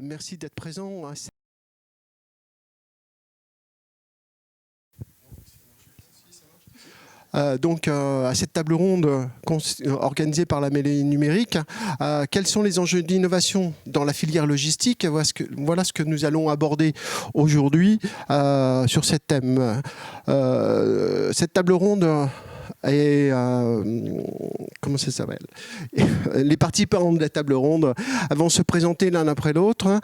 merci d'être présent. À cette table ronde organisée par la mêlée numérique, quels sont les enjeux d'innovation dans la filière logistique? Voilà ce que nous allons aborder aujourd'hui sur ce thème. Cette table ronde est... comment ça s'appelle? Les participants de la table ronde vont se présenter l'un après l'autre.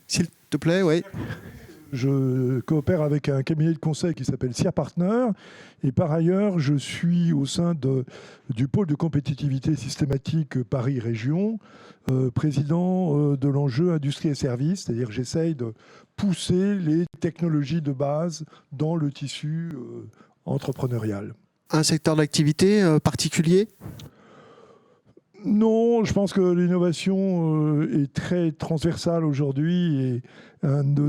S'il te plaît, oui. Je coopère avec un cabinet de conseil qui s'appelle SIA Partner. Et par ailleurs, je suis au sein du pôle de compétitivité systématique Paris Région, président de l'enjeu industrie et services. C'est-à-dire que j'essaye de pousser les technologies de base dans le tissu entrepreneurial. Un secteur d'activité particulier ? Non, je pense que l'innovation est très transversale aujourd'hui et une de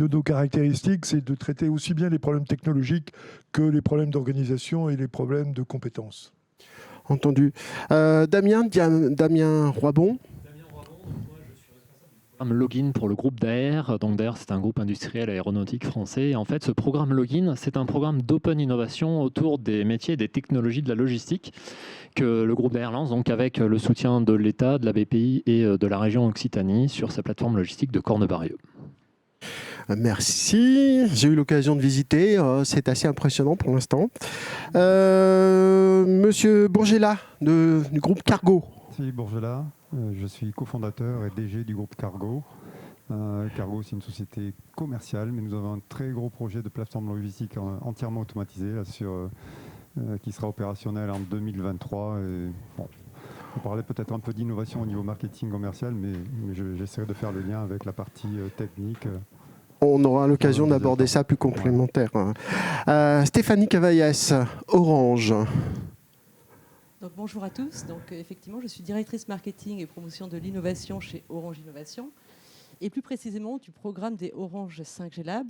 nos caractéristiques, c'est de traiter aussi bien les problèmes technologiques que les problèmes d'organisation et les problèmes de compétences. Entendu. Damien Roibon. Programme Login pour le groupe Daher. Donc Daher, c'est un groupe industriel aéronautique français. Et en fait, ce programme Login, c'est un programme d'open innovation autour des métiers et des technologies de la logistique que le groupe Daher lance, donc avec le soutien de l'État, de la BPI et de la région Occitanie sur sa plateforme logistique de Cornebarieux. Merci. J'ai eu l'occasion de visiter. C'est assez impressionnant pour l'instant. Monsieur Bourgela, du groupe Cargo. Merci Bourgela. Je suis cofondateur et DG du groupe Cargo. Cargo, c'est une société commerciale, mais nous avons un très gros projet de plateforme logistique entièrement automatisée qui sera opérationnel en 2023. Et, bon, on parlait peut-être un peu d'innovation au niveau marketing commercial, mais j'essaierai de faire le lien avec la partie technique. On aura l'occasion d'aborder ça plus complémentaire. Stéphanie Cavaillès, Orange. Donc, bonjour à tous. Donc, effectivement, je suis directrice marketing et promotion de l'innovation chez Orange Innovation et plus précisément du programme des Orange 5G Lab.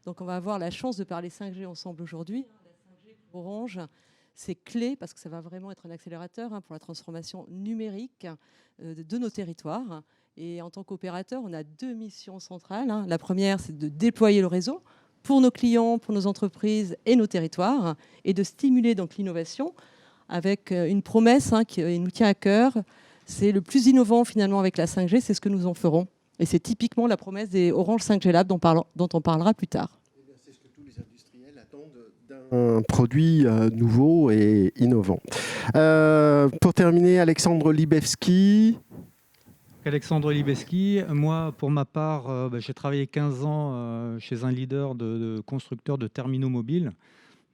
Donc, on va avoir la chance de parler 5G ensemble aujourd'hui. La 5G pour Orange, c'est clé parce que ça va vraiment être un accélérateur pour la transformation numérique de nos territoires. Et en tant qu'opérateur, on a deux missions centrales. La première, c'est de déployer le réseau pour nos clients, pour nos entreprises et nos territoires et de stimuler donc l'innovation avec une promesse qui nous tient à cœur. C'est le plus innovant finalement avec la 5G, c'est ce que nous en ferons. Et c'est typiquement la promesse des Orange 5G Lab dont on parlera plus tard. C'est ce que tous les industriels attendent d'un produit nouveau et innovant. Pour terminer, Alexandre Libewski. Alexandre Libewski, moi pour ma part, j'ai travaillé 15 ans chez un leader de constructeur de terminaux mobiles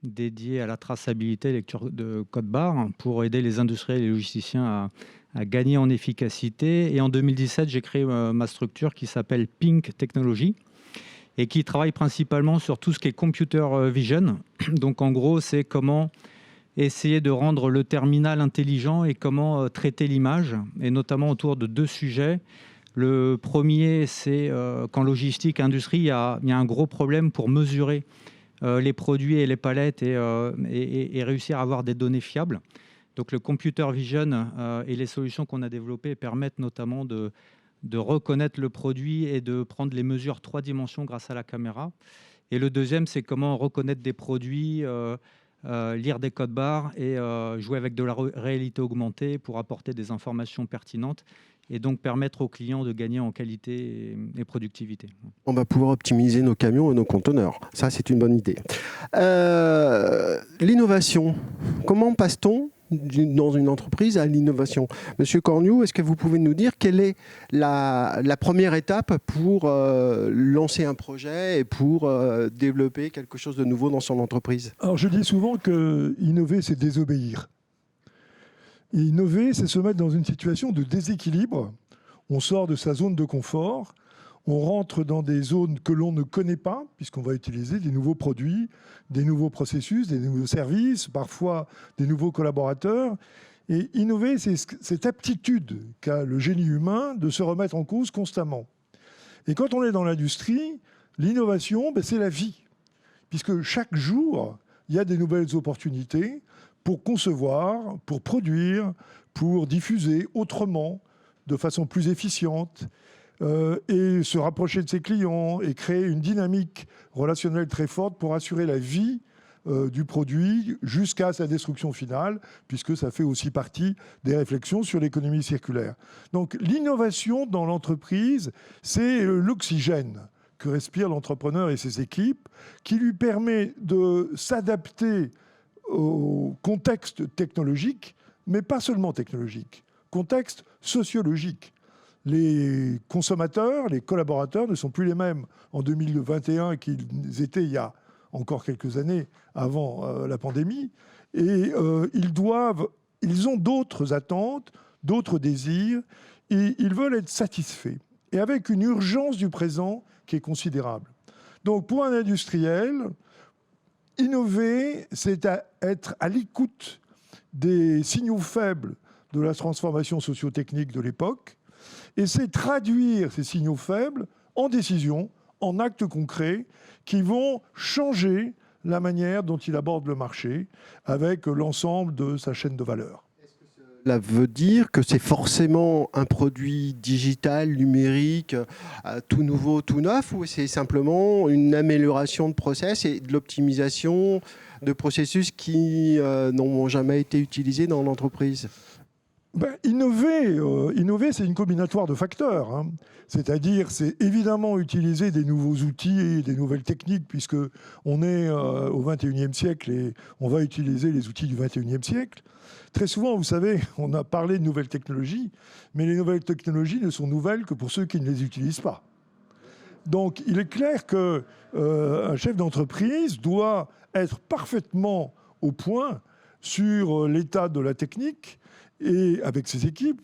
dédié à la traçabilité, lecture de code barre pour aider les industriels et les logisticiens à gagner en efficacité. Et en 2017, j'ai créé ma structure qui s'appelle Pink Technology et qui travaille principalement sur tout ce qui est computer vision. Donc en gros, c'est comment essayer de rendre le terminal intelligent et comment traiter l'image, et notamment autour de deux sujets. Le premier, c'est qu'en logistique, industrie, il y a un gros problème pour mesurer les produits et les palettes et réussir à avoir des données fiables. Donc le computer vision et les solutions qu'on a développées permettent notamment de reconnaître le produit et de prendre les mesures 3 dimensions grâce à la caméra. Et le deuxième, c'est comment reconnaître des produits, lire des codes barres et jouer avec de la réalité augmentée pour apporter des informations pertinentes et donc permettre aux clients de gagner en qualité et productivité. On va pouvoir optimiser nos camions et nos conteneurs. Ça, c'est une bonne idée. L'innovation, comment passe-t-on dans une entreprise à l'innovation? Monsieur Cornu, est-ce que vous pouvez nous dire quelle est la première étape pour lancer un projet et pour développer quelque chose de nouveau dans son entreprise? Alors, je dis souvent que innover, c'est désobéir. Et innover, c'est se mettre dans une situation de déséquilibre. On sort de sa zone de confort, on rentre dans des zones que l'on ne connaît pas, puisqu'on va utiliser des nouveaux produits, des nouveaux processus, des nouveaux services, parfois des nouveaux collaborateurs. Et innover, c'est cette aptitude qu'a le génie humain de se remettre en cause constamment. Et quand on est dans l'industrie, l'innovation, c'est la vie. Puisque chaque jour, il y a des nouvelles opportunités pour concevoir, pour produire, pour diffuser autrement de façon plus efficiente et se rapprocher de ses clients et créer une dynamique relationnelle très forte pour assurer la vie du produit jusqu'à sa destruction finale, puisque ça fait aussi partie des réflexions sur l'économie circulaire. Donc l'innovation dans l'entreprise, c'est l'oxygène que respire l'entrepreneur et ses équipes, qui lui permet de s'adapter au contexte technologique, mais pas seulement technologique, contexte sociologique. Les consommateurs, les collaborateurs ne sont plus les mêmes en 2021 qu'ils étaient il y a encore quelques années avant la pandémie, et ils ont d'autres attentes, d'autres désirs, et ils veulent être satisfaits, et avec une urgence du présent qui est considérable. Donc pour un industriel, innover, c'est être à l'écoute des signaux faibles de la transformation socio-technique de l'époque, et c'est traduire ces signaux faibles en décisions, en actes concrets qui vont changer la manière dont il aborde le marché avec l'ensemble de sa chaîne de valeur. Cela veut dire que c'est forcément un produit digital, numérique, tout nouveau, tout neuf, ou c'est simplement une amélioration de process et de l'optimisation de processus qui n'ont jamais été utilisés dans l'entreprise ? Innover, c'est une combinatoire de facteurs. Hein. C'est-à-dire, c'est évidemment utiliser des nouveaux outils et des nouvelles techniques, puisqu'on est au XXIe siècle et on va utiliser les outils du XXIe siècle. Très souvent, vous savez, on a parlé de nouvelles technologies, mais les nouvelles technologies ne sont nouvelles que pour ceux qui ne les utilisent pas. Donc, il est clair qu'un chef d'entreprise doit être parfaitement au point sur l'état de la technique et avec ses équipes,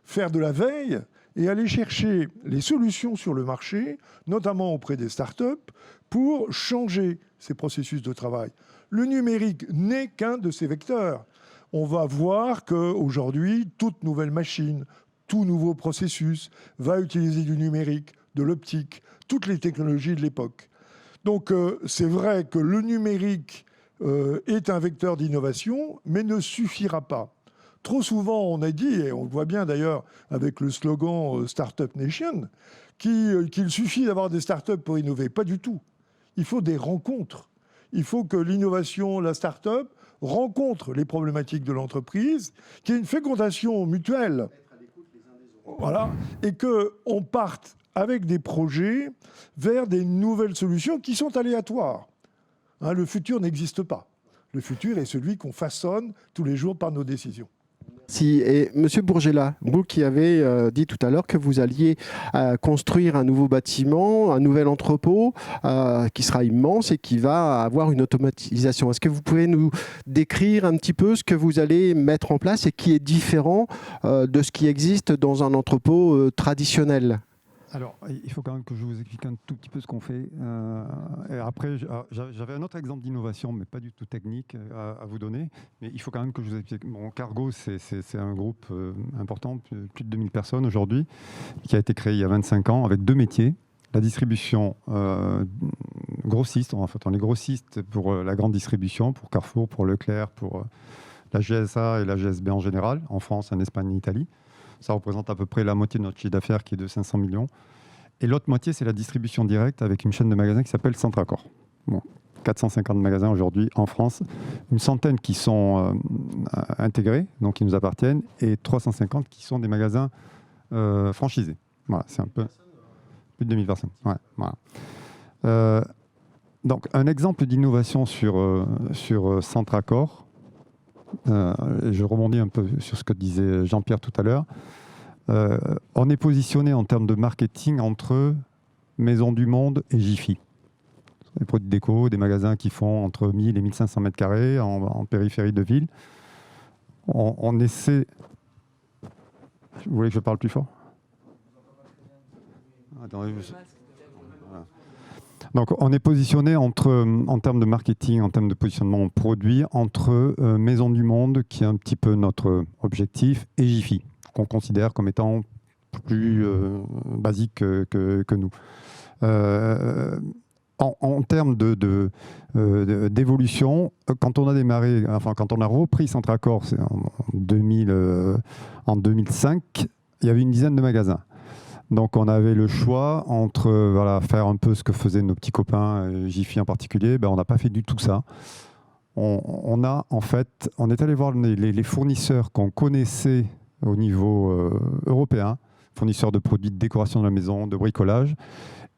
faire de la veille et aller chercher les solutions sur le marché, notamment auprès des startups, pour changer ces processus de travail. Le numérique n'est qu'un de ces vecteurs. On va voir qu'aujourd'hui, toute nouvelle machine, tout nouveau processus va utiliser du numérique, de l'optique, toutes les technologies de l'époque. Donc c'est vrai que le numérique est un vecteur d'innovation, mais ne suffira pas. Trop souvent, on a dit, et on le voit bien d'ailleurs avec le slogan Startup Nation, qu'il suffit d'avoir des startups pour innover. Pas du tout. Il faut des rencontres. Il faut que l'innovation, la startup, rencontre les problématiques de l'entreprise, qu'il y ait une fécondation mutuelle. Voilà. Et qu'on parte avec des projets vers des nouvelles solutions qui sont aléatoires. Hein, le futur n'existe pas. Le futur est celui qu'on façonne tous les jours par nos décisions. Si, et Monsieur Bourgella, vous qui avez dit tout à l'heure que vous alliez construire un nouveau bâtiment, un nouvel entrepôt qui sera immense et qui va avoir une automatisation. Est-ce que vous pouvez nous décrire un petit peu ce que vous allez mettre en place et qui est différent de ce qui existe dans un entrepôt traditionnel ? Alors, il faut quand même que je vous explique un tout petit peu ce qu'on fait. Et après, j'avais un autre exemple d'innovation, mais pas du tout technique, à vous donner. Mais il faut quand même que je vous explique. Bon, Cargo, c'est un groupe important, plus de 2000 personnes aujourd'hui, qui a été créé il y a 25 ans avec deux métiers. La distribution grossiste, en fait, on est grossiste pour la grande distribution, pour Carrefour, pour Leclerc, pour la GSA et la GSB en général, en France, en Espagne et en Italie. Ça représente à peu près la moitié de notre chiffre d'affaires qui est de 500 millions. Et l'autre moitié, c'est la distribution directe avec une chaîne de magasins qui s'appelle Centracor. Bon, 450 magasins aujourd'hui en France, une centaine qui sont intégrés, donc qui nous appartiennent, et 350 qui sont des magasins franchisés. Voilà, c'est un peu plus de 2000 personnes. Ouais, voilà. Donc, un exemple d'innovation sur Centracor. Je rebondis un peu sur ce que disait Jean-Pierre tout à l'heure. On est positionné en termes de marketing entre Maison du Monde et Jiffy. Des produits déco, des magasins qui font entre 1000 et 1500 mètres carrés en périphérie de ville. On essaie... Vous voulez que je parle plus fort ? Attendez, voilà. Donc, on est positionné en termes de marketing, en termes de positionnement produit, entre Maison du Monde, qui est un petit peu notre objectif, et Jiffy, qu'on considère comme étant plus basique que nous. En termes d'évolution, quand on a démarré, enfin quand on a repris Centracor, c'est en 2005, il y avait une dizaine de magasins. Donc on avait le choix entre faire un peu ce que faisaient nos petits copains, Jiffy en particulier. On n'a pas fait du tout ça. On est allé voir les fournisseurs qu'on connaissait au niveau européen, fournisseurs de produits de décoration de la maison, de bricolage,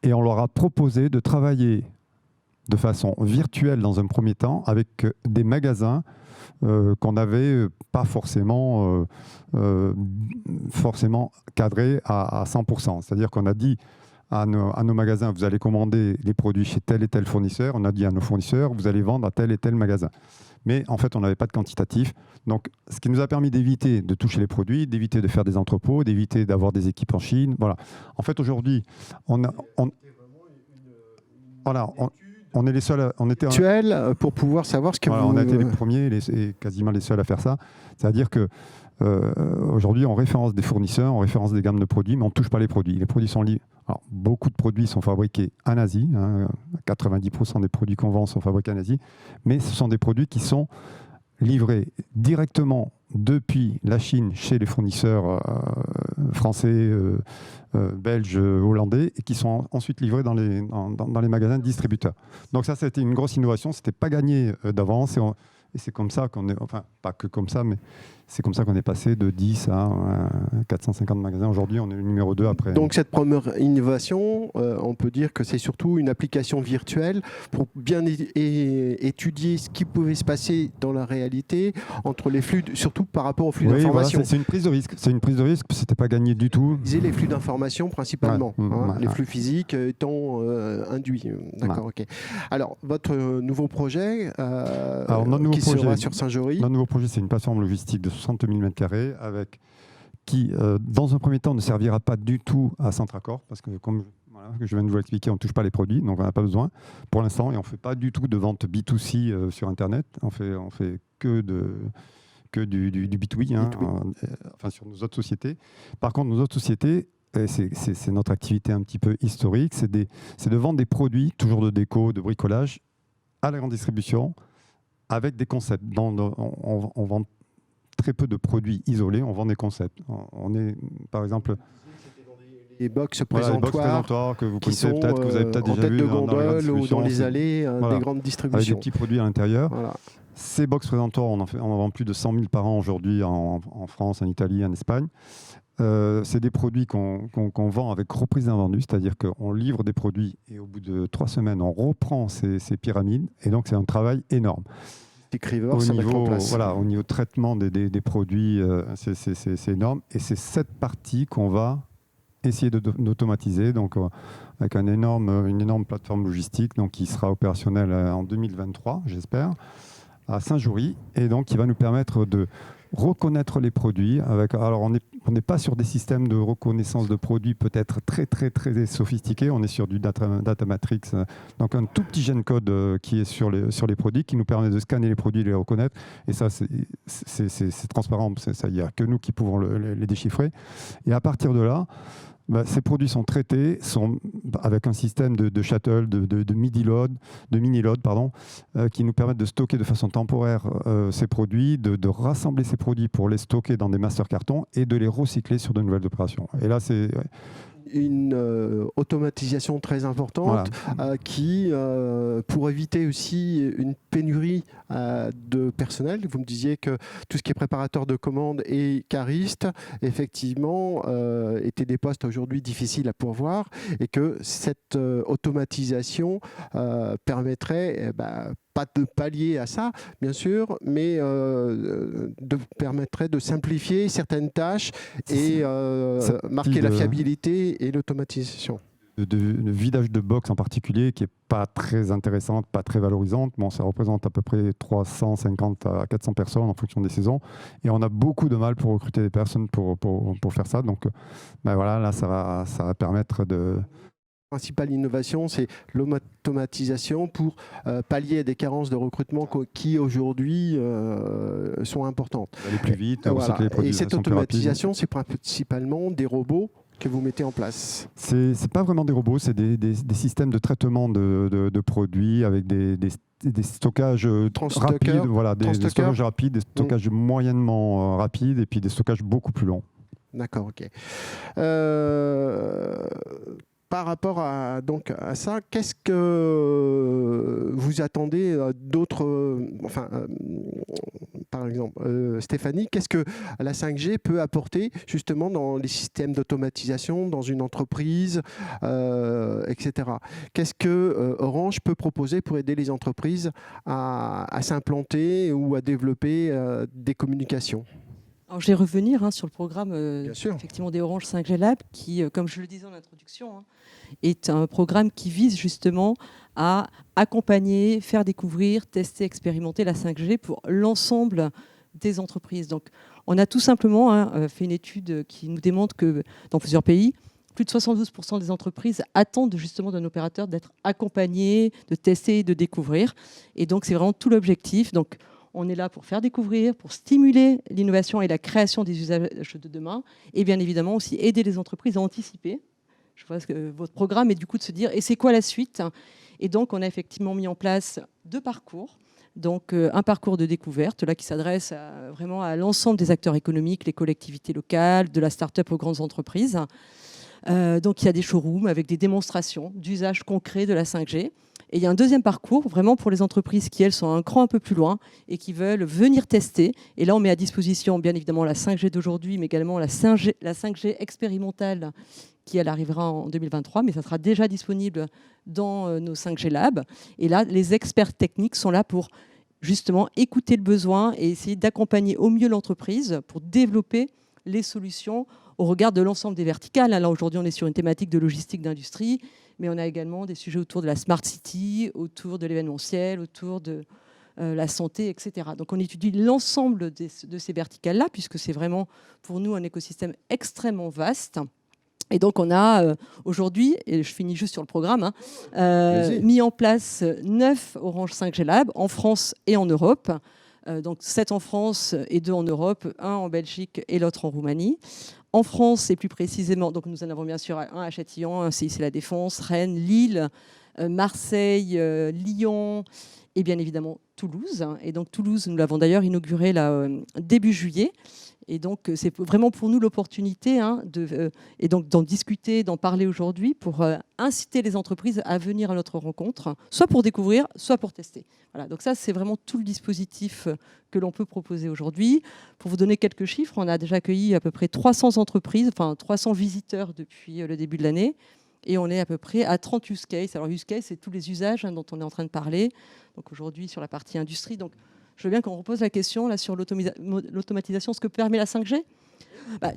et on leur a proposé de travailler de façon virtuelle dans un premier temps avec des magasins qu'on n'avait pas forcément cadrés à 100%. C'est-à-dire qu'on a dit à nos magasins, vous allez commander les produits chez tel et tel fournisseur. On a dit à nos fournisseurs, vous allez vendre à tel et tel magasin. Mais en fait, on n'avait pas de quantitatif. Donc, ce qui nous a permis d'éviter de toucher les produits, d'éviter de faire des entrepôts, d'éviter d'avoir des équipes en Chine. Voilà. En fait, aujourd'hui, on est les seuls. On était pour pouvoir savoir ce que on a été les premiers et quasiment les seuls à faire ça. C'est-à-dire que aujourd'hui, on référence des fournisseurs, on référence des gammes de produits, mais on ne touche pas les produits. Les produits sont liés. Alors, beaucoup de produits sont fabriqués en Asie. 90% des produits qu'on vend sont fabriqués en Asie. Mais ce sont des produits qui sont livrés directement depuis la Chine chez les fournisseurs français, belges, hollandais, et qui sont ensuite livrés dans les magasins de distributeurs. Donc ça, c'était une grosse innovation. Ce n'était pas gagné d'avance. Et c'est comme ça qu'on est, enfin, pas que comme ça, mais c'est comme ça qu'on est passé de 10 à 450 magasins. Aujourd'hui, on est le numéro 2 après. Donc cette première innovation, on peut dire que c'est surtout une application virtuelle pour bien étudier ce qui pouvait se passer dans la réalité entre les flux, surtout par rapport aux flux d'informations. Voilà, c'est une prise de risque. C'est une prise de risque, c'était pas gagné du tout. Les flux d'informations principalement, les flux physiques étant induits. D'accord, ok. Alors, votre nouveau projet, qui sera sur Saint-Jory. Notre nouveau projet, c'est une plateforme logistique de 60 000 m² qui, dans un premier temps, ne servira pas du tout à Centracor, parce que, comme je viens de vous l'expliquer, on ne touche pas les produits, donc on n'a pas besoin pour l'instant, et on ne fait pas du tout de vente B2C sur Internet. On fait que du B2B, enfin, sur nos autres sociétés. Par contre, nos autres sociétés, c'est notre activité un petit peu historique, c'est de vendre des produits, toujours de déco, de bricolage, à la grande distribution, avec des concepts. On vend très peu de produits isolés, on vend des concepts. On est, par exemple... Les box présentoirs que vous connaissez peut-être, que vous avez peut-être déjà vu de gondole ou dans les allées des grandes distributions. Avec des petits produits à l'intérieur. Voilà. Ces box présentoirs, on en vend plus de 100 000 par an aujourd'hui en France, en Italie, en Espagne. C'est des produits qu'on vend avec reprise d'invendus, c'est-à-dire qu'on livre des produits et au bout de 3 semaines, on reprend ces pyramides. Et donc, c'est un travail énorme. Au niveau traitement des produits, c'est énorme. Et c'est cette partie qu'on va essayer d'automatiser, donc avec une énorme plateforme logistique, donc qui sera opérationnelle en 2023, j'espère, à Saint-Jory, et donc qui va nous permettre de reconnaître les produits. Alors on n'est pas sur des systèmes de reconnaissance de produits peut-être très très très sophistiqués, on est sur du data matrix, donc un tout petit G-code qui est sur les produits, qui nous permet de scanner les produits et les reconnaître, et ça c'est transparent, il n'y a que nous qui pouvons les déchiffrer, et à partir de là, ces produits sont traités avec un système de shuttle, de mini-load, qui nous permettent de stocker de façon temporaire ces produits, de rassembler ces produits pour les stocker dans des master cartons et de les recycler sur de nouvelles opérations. Et là, c'est... une automatisation très importante qui, pour éviter aussi une pénurie de personnel, vous me disiez que tout ce qui est préparateur de commandes et cariste, effectivement, étaient des postes aujourd'hui difficiles à pourvoir, et que cette automatisation permettrait pas de pallier à ça, bien sûr, mais permettrait de simplifier certaines tâches et marquer la fiabilité et l'automatisation. De vidage de box en particulier, qui n'est pas très intéressante, pas très valorisante. Bon, ça représente à peu près 350 à 400 personnes en fonction des saisons. Et on a beaucoup de mal pour recruter des personnes pour faire ça. Donc voilà, là, ça va permettre de... La principale innovation, c'est l'automatisation pour pallier à des carences de recrutement qui aujourd'hui sont importantes. Aller plus vite, recycler les produits. Et cette automatisation, c'est principalement des robots que vous mettez en place. C'est pas vraiment des robots, c'est des systèmes de traitement de produits avec des stockages rapides, des stockages moyennement rapides et puis des stockages beaucoup plus longs. D'accord, ok. Par rapport à ça, qu'est-ce que vous attendez d'autres, par exemple, Stéphanie, qu'est-ce que la 5G peut apporter justement dans les systèmes d'automatisation, dans une entreprise, etc. Qu'est-ce que Orange peut proposer pour aider les entreprises à s'implanter ou à développer des communications ? Alors, je vais revenir sur le programme effectivement des Orange 5G Lab qui, comme je le disais en introduction, est un programme qui vise justement à accompagner, faire découvrir, tester, expérimenter la 5G pour l'ensemble des entreprises. Donc, on a tout simplement fait une étude qui nous démontre que dans plusieurs pays, plus de 72% des entreprises attendent justement d'un opérateur d'être accompagné, de tester, de découvrir. Et donc, c'est vraiment tout l'objectif. Donc, on est là pour faire découvrir, pour stimuler l'innovation et la création des usages de demain, et bien évidemment aussi aider les entreprises à anticiper. Je vois que votre programme est du coup de se dire, et c'est quoi la suite ? Et donc, on a effectivement mis en place 2 parcours. Donc, un parcours de découverte là, qui s'adresse vraiment à l'ensemble des acteurs économiques, les collectivités locales, de la start-up aux grandes entreprises. Donc, il y a des showrooms avec des démonstrations d'usage concret de la 5G. Et il y a un deuxième parcours, vraiment pour les entreprises qui, elles, sont un cran un peu plus loin et qui veulent venir tester. Et là, on met à disposition, bien évidemment, la 5G d'aujourd'hui, mais également la 5G expérimentale qui, elle, arrivera en 2023. Mais ça sera déjà disponible dans nos 5G Labs. Et là, les experts techniques sont là pour justement écouter le besoin et essayer d'accompagner au mieux l'entreprise pour développer les solutions au regard de l'ensemble des verticales. Là, aujourd'hui, on est sur une thématique de logistique d'industrie, mais on a également des sujets autour de la smart city, autour de l'événementiel, autour de la santé, etc. Donc, on étudie l'ensemble de ces verticales-là, puisque c'est vraiment, pour nous, un écosystème extrêmement vaste. Et donc, on a aujourd'hui, et je finis juste sur le programme, mis en place 9 Orange 5G Lab en France et en Europe. Donc 7 en France et 2 en Europe, 1 en Belgique et l'autre en Roumanie. En France, et plus précisément, donc nous en avons bien sûr un à Châtillon, un CIC La Défense, Rennes, Lille, Marseille, Lyon et bien évidemment Toulouse. Et donc Toulouse, nous l'avons d'ailleurs inauguré là, début juillet. Et donc, c'est vraiment pour nous l'opportunité et donc d'en discuter, d'en parler aujourd'hui pour inciter les entreprises à venir à notre rencontre, soit pour découvrir, soit pour tester. Voilà, donc ça, c'est vraiment tout le dispositif que l'on peut proposer aujourd'hui. Pour vous donner quelques chiffres, on a déjà accueilli à peu près 300 entreprises, enfin 300 visiteurs depuis le début de l'année. Et on est à peu près à 30 use cases. Alors, use case, c'est tous les usages dont on est en train de parler. Donc aujourd'hui, sur la partie industrie. Donc, je veux bien qu'on repose la question là, sur l'automatisation, ce que permet la 5G.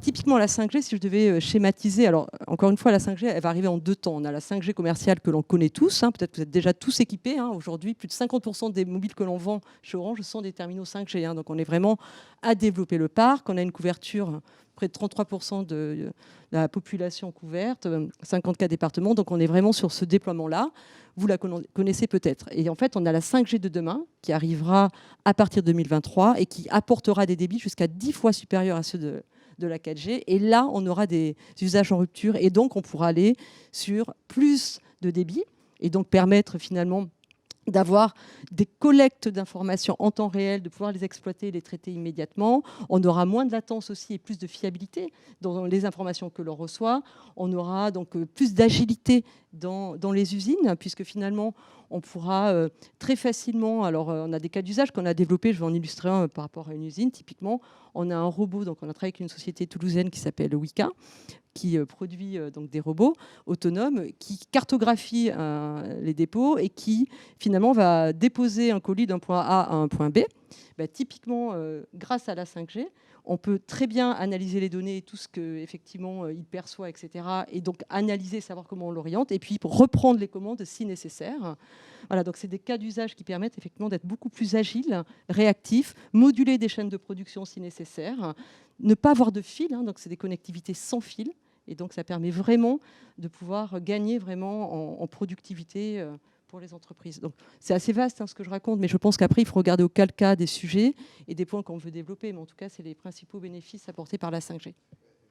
Typiquement, la 5G, si je devais schématiser, alors encore une fois, la 5G, elle va arriver en 2 temps. On a la 5G commerciale que l'on connaît tous, peut-être que vous êtes déjà tous équipés. Aujourd'hui, plus de 50% des mobiles que l'on vend chez Orange sont des terminaux 5G. Donc on est vraiment à développer le parc. On a une couverture, près de 33% de la population couverte, 54 départements. Donc on est vraiment sur ce déploiement-là. Vous la connaissez peut-être. Et en fait, on a la 5G de demain qui arrivera à partir de 2023 et qui apportera des débits jusqu'à 10 fois supérieurs à ceux de la 4G. Et là, on aura des usages en rupture et donc on pourra aller sur plus de débit et donc permettre finalement d'avoir des collectes d'informations en temps réel, de pouvoir les exploiter et les traiter immédiatement. On aura moins de latence aussi et plus de fiabilité dans les informations que l'on reçoit. On aura donc plus d'agilité dans les usines, puisque finalement, on pourra très facilement... Alors, on a des cas d'usage qu'on a développés, je vais en illustrer un par rapport à une usine. Typiquement, on a un robot, donc on a travaillé avec une société toulousaine qui s'appelle Wika, qui produit donc des robots autonomes, qui cartographie les dépôts et qui finalement va déposer un colis d'un point A à un point B. Typiquement, grâce à la 5G, on peut très bien analyser les données, tout ce qu'effectivement il perçoit, etc. Et donc analyser, savoir comment on l'oriente, et puis pour reprendre les commandes si nécessaire. Voilà, donc c'est des cas d'usage qui permettent effectivement d'être beaucoup plus agile, réactif, moduler des chaînes de production si nécessaire, ne pas avoir de fil, donc c'est des connectivités sans fil. Et donc, ça permet vraiment de pouvoir gagner vraiment en productivité pour les entreprises. Donc, c'est assez vaste ce que je raconte, mais je pense qu'après, il faut regarder au cas des sujets et des points qu'on veut développer. Mais en tout cas, c'est les principaux bénéfices apportés par la 5G.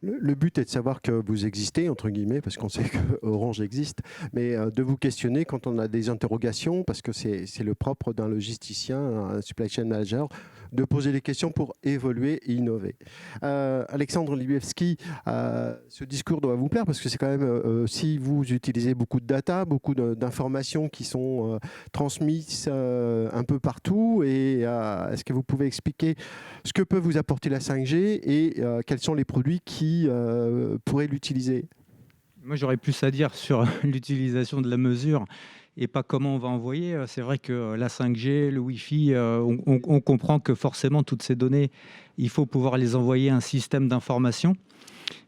Le but est de savoir que vous existez, entre guillemets, parce qu'on sait que Orange existe, mais de vous questionner quand on a des interrogations, parce que c'est le propre d'un logisticien, un supply chain manager, de poser des questions pour évoluer et innover. Alexandre Libiewski, ce discours doit vous plaire, parce que c'est quand même, si vous utilisez beaucoup de data, beaucoup d'informations qui sont transmises un peu partout, et est-ce que vous pouvez expliquer ce que peut vous apporter la 5G et quels sont les produits qui pourraient l'utiliser? Moi, j'aurais plus à dire sur l'utilisation de la mesure et pas comment on va envoyer. C'est vrai que la 5G, le Wi-Fi, on comprend que forcément, toutes ces données, il faut pouvoir les envoyer à un système d'information.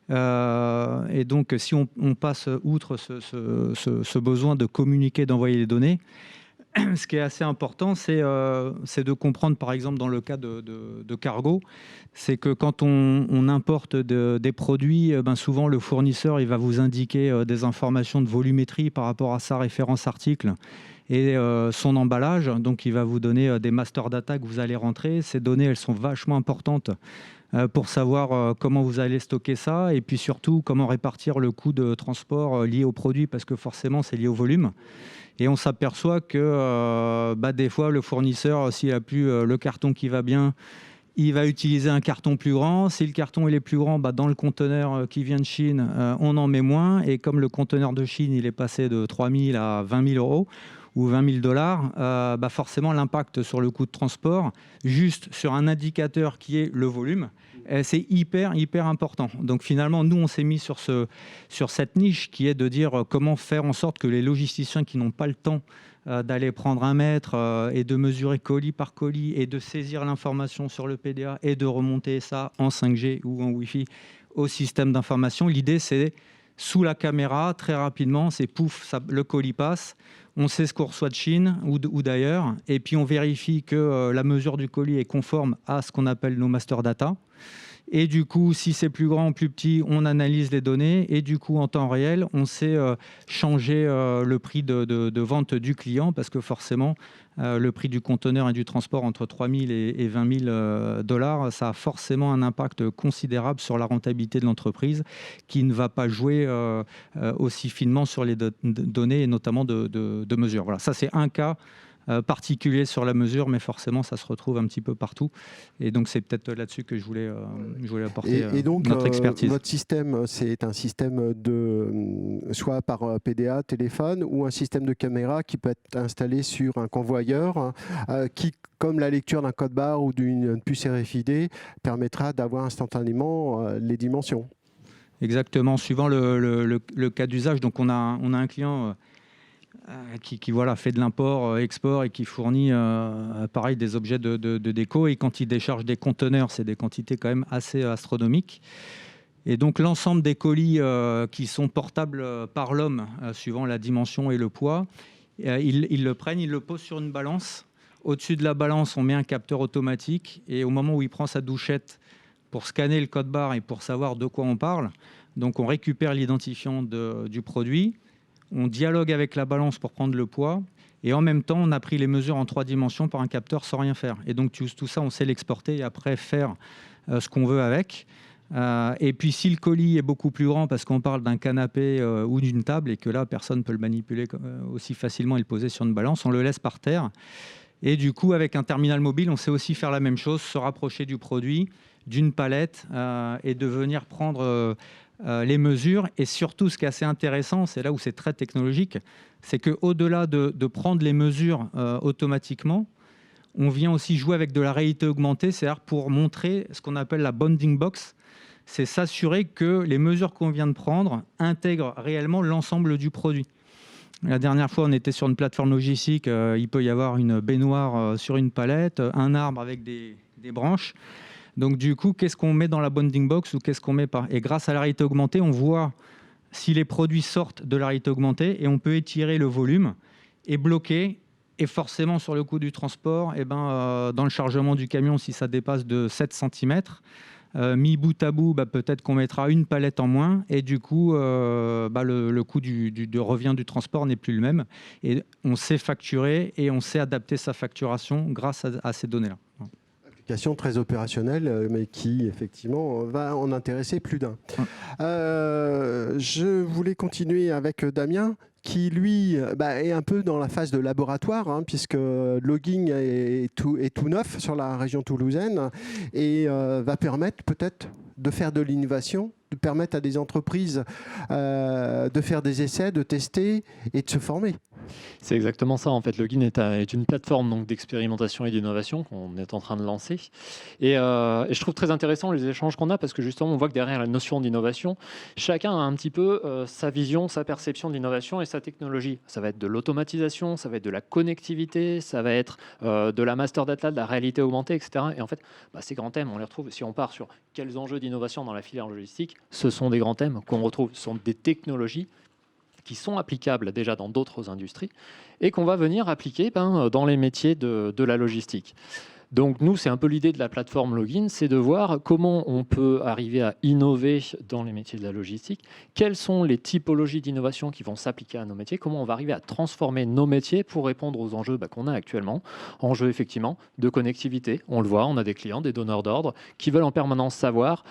Et donc, si on passe outre ce besoin de communiquer, d'envoyer les données, ce qui est assez important, c'est de comprendre, par exemple, dans le cas de Cargo, c'est que quand on importe des produits, souvent le fournisseur il va vous indiquer des informations de volumétrie par rapport à sa référence article et son emballage. Donc, il va vous donner des master data que vous allez rentrer. Ces données, elles sont vachement importantes pour savoir comment vous allez stocker ça et puis surtout comment répartir le coût de transport lié au produit, parce que forcément, c'est lié au volume. Et on s'aperçoit que des fois, le fournisseur, s'il n'a plus le carton qui va bien, il va utiliser un carton plus grand. Si le carton il est plus grand, dans le conteneur qui vient de Chine, on en met moins. Et comme le conteneur de Chine il est passé de 3 000 à 20 000 euros ou 20 000 $, forcément, l'impact sur le coût de transport, juste sur un indicateur qui est le volume, c'est hyper important. Donc finalement, nous, on s'est mis sur cette niche qui est de dire comment faire en sorte que les logisticiens qui n'ont pas le temps d'aller prendre un mètre et de mesurer colis par colis et de saisir l'information sur le PDA et de remonter ça en 5G ou en Wi-Fi au système d'information. L'idée, c'est sous la caméra, très rapidement, c'est pouf, le colis passe. On sait ce qu'on reçoit de Chine ou d'ailleurs, et puis on vérifie que la mesure du colis est conforme à ce qu'on appelle nos master data. Et du coup, si c'est plus grand ou plus petit, on analyse les données. Et du coup, en temps réel, on sait changer le prix de vente du client, parce que forcément, le prix du conteneur et du transport entre 3 000 et 20 000 $, ça a forcément un impact considérable sur la rentabilité de l'entreprise, qui ne va pas jouer aussi finement sur les données, et notamment de mesure. Voilà, ça c'est un cas particulier sur la mesure, mais forcément ça se retrouve un petit peu partout, et donc c'est peut-être là-dessus que je voulais apporter et donc, notre expertise. Votre système, c'est un système soit par PDA, téléphone, ou un système de caméra qui peut être installé sur un convoyeur qui, comme la lecture d'un code barre ou d'une puce RFID, permettra d'avoir instantanément les dimensions. Exactement, suivant le cas d'usage. Donc on a un client qui voilà, fait de l'import, export, et qui fournit pareil, des objets de déco. Et quand il décharge des conteneurs, c'est des quantités quand même assez astronomiques. Et donc l'ensemble des colis qui sont portables par l'homme, suivant la dimension et le poids, ils le prennent, ils le posent sur une balance. Au-dessus de la balance, on met un capteur automatique. Et au moment où il prend sa douchette pour scanner le code barre et pour savoir de quoi on parle, donc on récupère l'identifiant du produit. On dialogue avec la balance pour prendre le poids, et en même temps, on a pris les mesures en 3 dimensions par un capteur sans rien faire. Et donc, tout ça, on sait l'exporter et après faire ce qu'on veut avec. Et puis, si le colis est beaucoup plus grand, parce qu'on parle d'un canapé ou d'une table, et que là, personne ne peut le manipuler aussi facilement et le poser sur une balance, on le laisse par terre. Et du coup, avec un terminal mobile, on sait aussi faire la même chose, se rapprocher du produit, d'une palette, et de venir prendre les mesures. Et surtout, ce qui est assez intéressant, c'est là où c'est très technologique, c'est qu'au-delà de prendre les mesures automatiquement, on vient aussi jouer avec de la réalité augmentée, c'est-à-dire pour montrer ce qu'on appelle la bounding box, c'est s'assurer que les mesures qu'on vient de prendre intègrent réellement l'ensemble du produit. La dernière fois, on était sur une plateforme logistique, il peut y avoir une baignoire sur une palette, un arbre avec des branches. Donc du coup, qu'est-ce qu'on met dans la bounding box ou qu'est-ce qu'on met pas? Et grâce à la réalité augmentée, on voit si les produits sortent de la réalité augmentée, et on peut étirer le volume et bloquer. Et forcément, sur le coût du transport, dans le chargement du camion, si ça dépasse de 7 cm, mis bout à bout, peut-être qu'on mettra une palette en moins, et du coup, le coût de revient du transport n'est plus le même. Et on sait facturer et on sait adapter sa facturation grâce à ces données-là. application très opérationnelle, mais qui effectivement va en intéresser plus d'un. Je voulais continuer avec Damien, qui lui est un peu dans la phase de laboratoire, hein, puisque Logging est tout neuf sur la région toulousaine et va permettre peut-être de faire de l'innovation, de permettre à des entreprises de faire des essais, de tester et de se former. C'est exactement ça. En fait, Login est une plateforme donc d'expérimentation et d'innovation qu'on est en train de lancer. Et je trouve très intéressant les échanges qu'on a parce que justement, on voit que derrière la notion d'innovation, chacun a un petit peu sa vision, sa perception de l'innovation et sa technologie. Ça va être de l'automatisation, ça va être de la connectivité, ça va être de la master data, de la réalité augmentée, etc. Et en fait, ces grands thèmes, on les retrouve. Si on part sur quels enjeux d'innovation dans la filière logistique, ce sont des grands thèmes qu'on retrouve. Ce sont des technologies qui sont applicables déjà dans d'autres industries et qu'on va venir appliquer dans les métiers de la logistique. Donc nous, c'est un peu l'idée de la plateforme Login, c'est de voir comment on peut arriver à innover dans les métiers de la logistique, quelles sont les typologies d'innovation qui vont s'appliquer à nos métiers, comment on va arriver à transformer nos métiers pour répondre aux enjeux qu'on a actuellement, enjeux effectivement de connectivité. On le voit, on a des clients, des donneurs d'ordre qui veulent en permanence savoir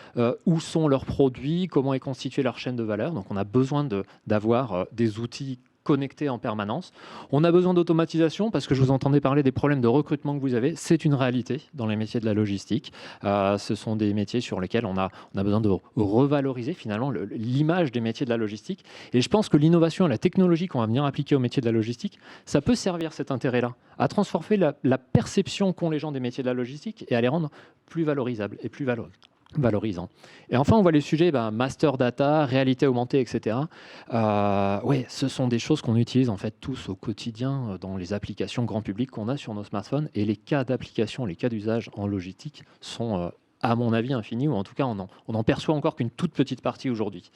où sont leurs produits, comment est constituée leur chaîne de valeur. Donc on a besoin d'avoir des outils connectés en permanence. On a besoin d'automatisation parce que je vous entendais parler des problèmes de recrutement que vous avez. C'est une réalité dans les métiers de la logistique. Ce sont des métiers sur lesquels on a besoin de revaloriser finalement l'image des métiers de la logistique. Et je pense que l'innovation et la technologie qu'on va venir appliquer aux métiers de la logistique, ça peut servir cet intérêt-là, à transformer la perception qu'ont les gens des métiers de la logistique et à les rendre plus valorisables et plus valorisant. Et enfin, on voit les sujets master data, réalité augmentée, etc. Ce sont des choses qu'on utilise en fait tous au quotidien dans les applications grand public qu'on a sur nos smartphones. Et les cas d'application, les cas d'usage en logistique sont, à mon avis, infinis, ou en tout cas, on en perçoit encore qu'une toute petite partie aujourd'hui.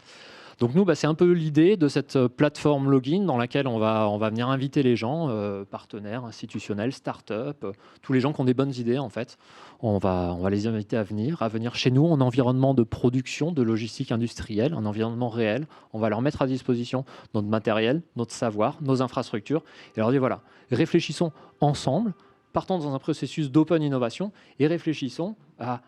Donc nous, c'est un peu l'idée de cette plateforme Login dans laquelle on va venir inviter les gens, partenaires, institutionnels, start-up, tous les gens qui ont des bonnes idées en fait. On va les inviter à venir chez nous en environnement de production, de logistique industrielle, un environnement réel. On va leur mettre à disposition notre matériel, notre savoir, nos infrastructures et leur dire voilà, réfléchissons ensemble, partons dans un processus d'open innovation et réfléchissons à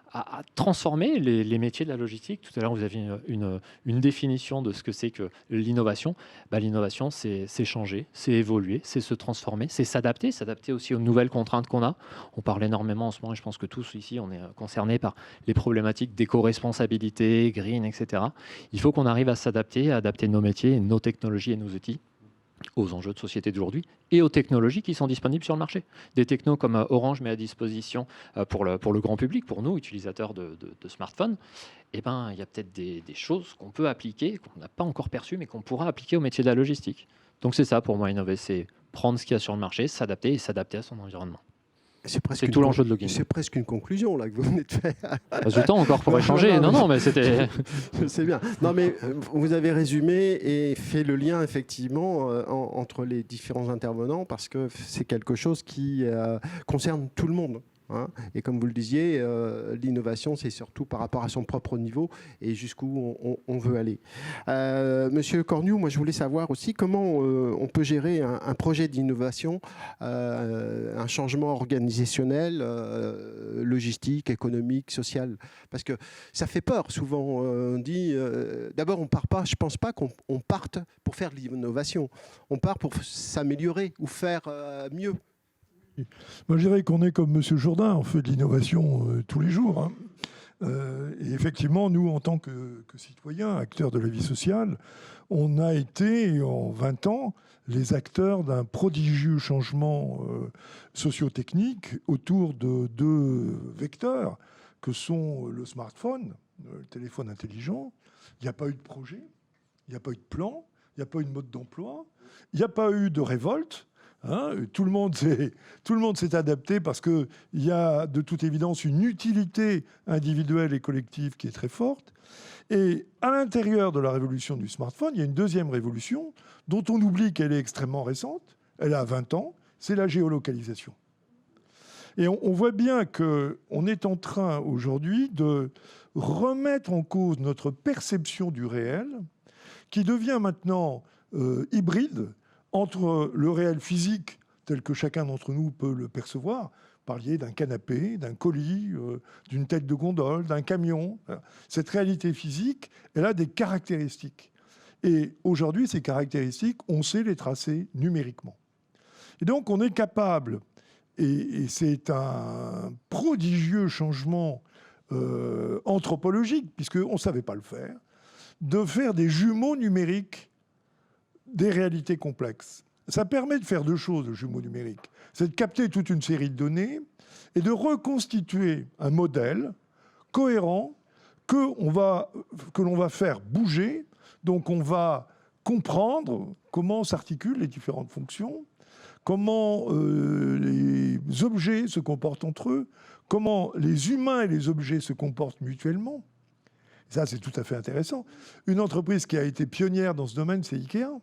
transformer les métiers de la logistique. Tout à l'heure, vous aviez une définition de ce que c'est que l'innovation. L'innovation, c'est changer, c'est évoluer, c'est se transformer, c'est s'adapter aussi aux nouvelles contraintes qu'on a. On parle énormément en ce moment, et je pense que tous ici, on est concernés par les problématiques d'éco-responsabilité, green, etc. Il faut qu'on arrive à s'adapter, à adapter nos métiers, nos technologies et nos outils aux enjeux de société d'aujourd'hui et aux technologies qui sont disponibles sur le marché. Des technos comme Orange met à disposition pour le grand public, pour nous, utilisateurs de smartphones, il y a peut-être des choses qu'on peut appliquer, qu'on n'a pas encore perçues, mais qu'on pourra appliquer au métier de la logistique. Donc c'est ça pour moi, innover, c'est prendre ce qu'il y a sur le marché, s'adapter et s'adapter à son environnement. C'est tout l'enjeu de Login. C'est presque une conclusion là que vous venez de faire. Du temps encore pour échanger. Non, mais c'était... C'est bien. Non, mais vous avez résumé et fait le lien effectivement entre les différents intervenants parce que c'est quelque chose qui concerne tout le monde. Hein. Et comme vous le disiez, l'innovation, c'est surtout par rapport à son propre niveau et jusqu'où on veut aller. Monsieur Cornu, moi je voulais savoir aussi comment on peut gérer un projet d'innovation, un changement organisationnel, logistique, économique, social. Parce que ça fait peur souvent. On dit, d'abord on part pas, je pense pas qu'on parte pour faire de l'innovation. On part pour s'améliorer ou faire mieux. Moi, je dirais qu'on est comme M. Jourdain, on fait de l'innovation tous les jours. Hein. Et effectivement, nous, en tant que citoyens, acteurs de la vie sociale, on a été, en 20 ans, les acteurs d'un prodigieux changement socio-technique autour de deux vecteurs que sont le smartphone, le téléphone intelligent. Il n'y a pas eu de projet, il n'y a pas eu de plan, il n'y a pas eu de mode d'emploi, il n'y a pas eu de révolte. Hein, tout le monde s'est adapté parce qu'il y a de toute évidence une utilité individuelle et collective qui est très forte. Et à l'intérieur de la révolution du smartphone, il y a une deuxième révolution dont on oublie qu'elle est extrêmement récente. Elle a 20 ans, c'est la géolocalisation. Et on voit bien qu'on est en train aujourd'hui de remettre en cause notre perception du réel qui devient maintenant hybride entre le réel physique, tel que chacun d'entre nous peut le percevoir. parliez d'un canapé, d'un colis, d'une tête de gondole, d'un camion. Cette réalité physique, elle a des caractéristiques. Et aujourd'hui, ces caractéristiques, on sait les tracer numériquement. Et donc, on est capable, et c'est un prodigieux changement anthropologique, puisqu'on ne savait pas le faire, de faire des jumeaux numériques des réalités complexes. Ça permet de faire deux choses, le jumeau numérique. C'est de capter toute une série de données et de reconstituer un modèle cohérent que l'on va faire bouger. Donc on va comprendre comment s'articulent les différentes fonctions, comment les objets se comportent entre eux, comment les humains et les objets se comportent mutuellement. Ça, c'est tout à fait intéressant. Une entreprise qui a été pionnière dans ce domaine, c'est Ikea.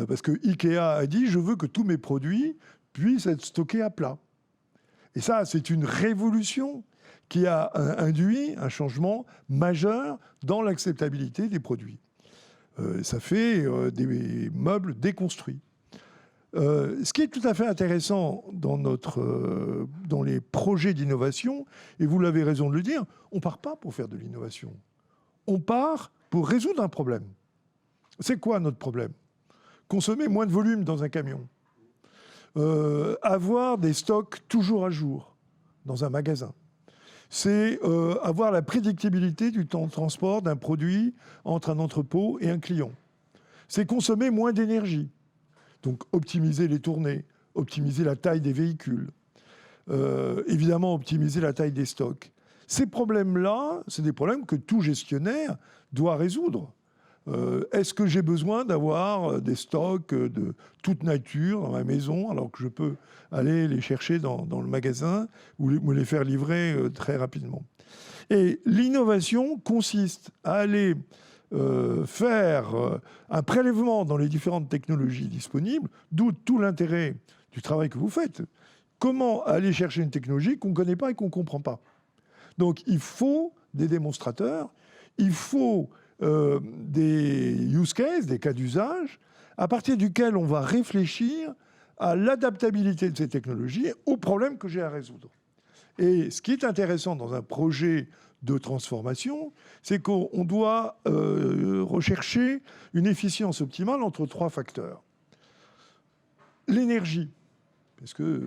Parce que Ikea a dit « je veux que tous mes produits puissent être stockés à plat ». Et ça, c'est une révolution qui a induit un changement majeur dans l'acceptabilité des produits. Ça fait des meubles déconstruits. Ce qui est tout à fait intéressant dans les projets d'innovation, et vous l'avez raison de le dire, on ne part pas pour faire de l'innovation. On part pour résoudre un problème. C'est quoi notre problème ? Consommer moins de volume dans un camion. Avoir des stocks toujours à jour dans un magasin. C'est avoir la prédictibilité du temps de transport d'un produit entre un entrepôt et un client. C'est consommer moins d'énergie. Donc optimiser les tournées, optimiser la taille des véhicules, évidemment optimiser la taille des stocks. Ces problèmes-là, c'est des problèmes que tout gestionnaire doit résoudre. Est-ce que j'ai besoin d'avoir des stocks de toute nature dans ma maison alors que je peux aller les chercher dans le magasin ou me les faire livrer très rapidement? Et l'innovation consiste à aller faire un prélèvement dans les différentes technologies disponibles, d'où tout l'intérêt du travail que vous faites. Comment aller chercher une technologie qu'on ne connaît pas et qu'on ne comprend pas? Donc il faut des démonstrateurs, il faut des use cases, des cas d'usage, à partir duquel on va réfléchir à l'adaptabilité de ces technologies aux problèmes que j'ai à résoudre. Et ce qui est intéressant dans un projet de transformation, c'est qu'on doit rechercher une efficience optimale entre trois facteurs. L'énergie, parce que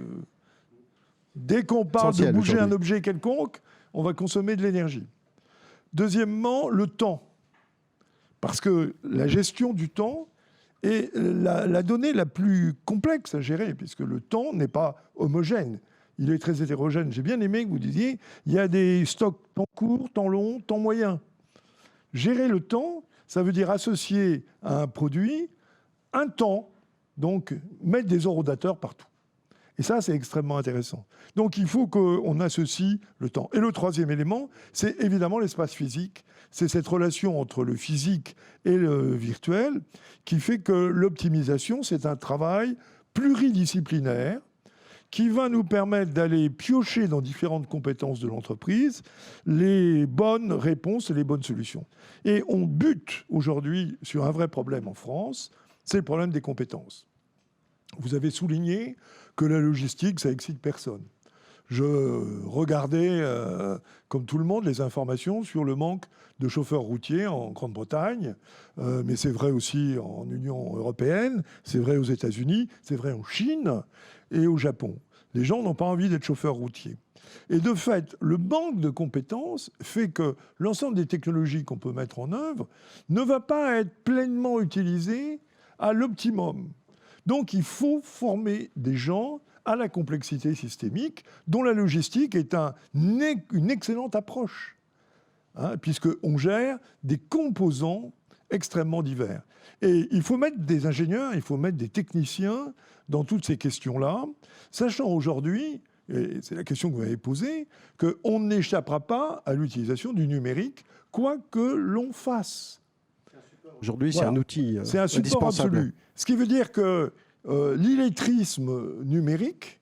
dès qu'on parle de bouger un objet quelconque, on va consommer de l'énergie. Deuxièmement, le temps. Parce que la gestion du temps est la donnée la plus complexe à gérer, puisque le temps n'est pas homogène. Il est très hétérogène. J'ai bien aimé que vous disiez, il y a des stocks temps court, temps long, temps moyen. Gérer le temps, ça veut dire associer à un produit un temps, donc mettre des horodateurs partout. Et ça, c'est extrêmement intéressant. Donc, il faut qu'on associe le temps. Et le troisième élément, c'est évidemment l'espace physique. C'est cette relation entre le physique et le virtuel qui fait que l'optimisation, c'est un travail pluridisciplinaire qui va nous permettre d'aller piocher dans différentes compétences de l'entreprise les bonnes réponses et les bonnes solutions. Et on bute aujourd'hui sur un vrai problème en France, c'est le problème des compétences. Vous avez souligné que la logistique, ça excite personne. Je regardais, comme tout le monde, les informations sur le manque de chauffeurs routiers en Grande-Bretagne, mais c'est vrai aussi en Union européenne, c'est vrai aux États-Unis, c'est vrai en Chine et au Japon. Les gens n'ont pas envie d'être chauffeurs routiers. Et de fait, le manque de compétences fait que l'ensemble des technologies qu'on peut mettre en œuvre ne va pas être pleinement utilisé à l'optimum. Donc il faut former des gens à la complexité systémique, dont la logistique est une excellente approche, hein, puisqu'on gère des composants extrêmement divers. Et il faut mettre des ingénieurs, il faut mettre des techniciens dans toutes ces questions-là, sachant aujourd'hui, et c'est la question que vous m'avez posée, qu'on n'échappera pas à l'utilisation du numérique, quoi que l'on fasse. Aujourd'hui, c'est un outil c'est un support absolu. Ce qui veut dire que l'illettrisme numérique,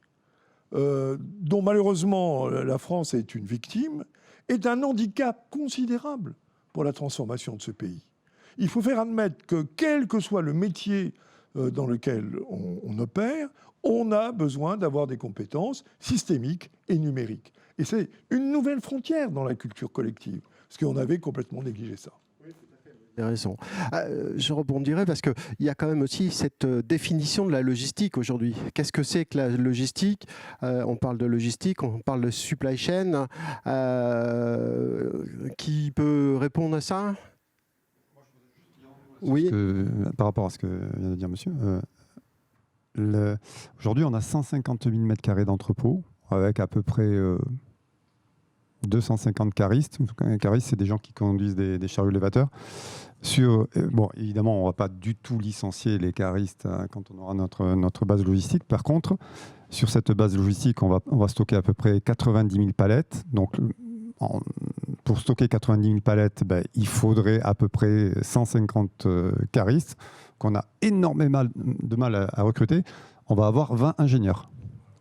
dont malheureusement la France est une victime, est un handicap considérable pour la transformation de ce pays. Il faut faire admettre que quel que soit le métier dans lequel on opère, on a besoin d'avoir des compétences systémiques et numériques. Et c'est une nouvelle frontière dans la culture collective, parce qu'on avait complètement négligé ça. Vous avez raison. Je rebondirai parce qu'il y a quand même aussi cette définition de la logistique aujourd'hui. Qu'est-ce que c'est que la logistique? On parle de logistique, on parle de supply chain. Qui peut répondre à ça? Oui. Par rapport à ce que vient de dire monsieur, aujourd'hui on a 150 000 m² d'entrepôt avec à peu près 250 caristes. Un cariste, c'est des gens qui conduisent des chariots élévateurs. Bon, évidemment, on ne va pas du tout licencier les caristes quand on aura notre base logistique. Par contre, sur cette base logistique, on va stocker à peu près 90 000 palettes. Donc, pour stocker 90 000 palettes, il faudrait à peu près 150 caristes qu'on a énormément de mal à recruter. On va avoir 20 ingénieurs.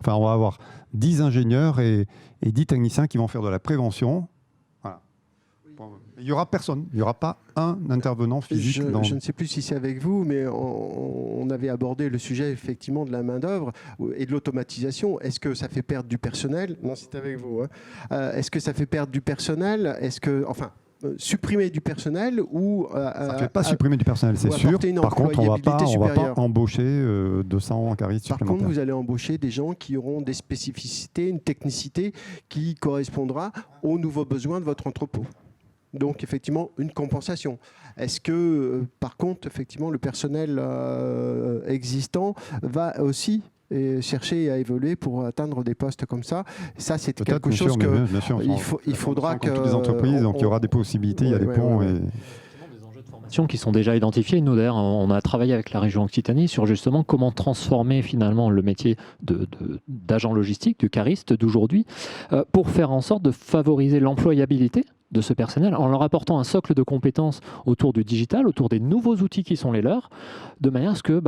Enfin, on va avoir 10 ingénieurs et 10 techniciens qui vont faire de la prévention. Voilà. Il n'y aura personne, il n'y aura pas un intervenant physique. Je ne sais plus si c'est avec vous, mais on avait abordé le sujet effectivement de la main-d'œuvre et de l'automatisation. Est-ce que ça fait perdre du personnel? Non, c'est avec vous. Hein. Est-ce que ça fait perdre du personnel? Est-ce que, supprimer du personnel ou... ça ne fait pas supprimer du personnel, c'est sûr. Par contre, on ne va pas embaucher 200 caristes supplémentaires. Par contre, vous allez embaucher des gens qui auront des spécificités, une technicité qui correspondra aux nouveaux besoins de votre entrepôt. Donc, effectivement, une compensation. Est-ce que, par contre, effectivement, le personnel existant va aussi chercher à évoluer pour atteindre des postes comme ça? Ça, c'est quelque chose que il faudra que... toutes les entreprises, donc il y aura des possibilités, il y a des ponts. Qui sont déjà identifiés. Nous, d'ailleurs, on a travaillé avec la région Occitanie sur justement comment transformer finalement le métier d'agent logistique, du cariste d'aujourd'hui, pour faire en sorte de favoriser l'employabilité de ce personnel en leur apportant un socle de compétences autour du digital, autour des nouveaux outils qui sont les leurs, de manière à ce que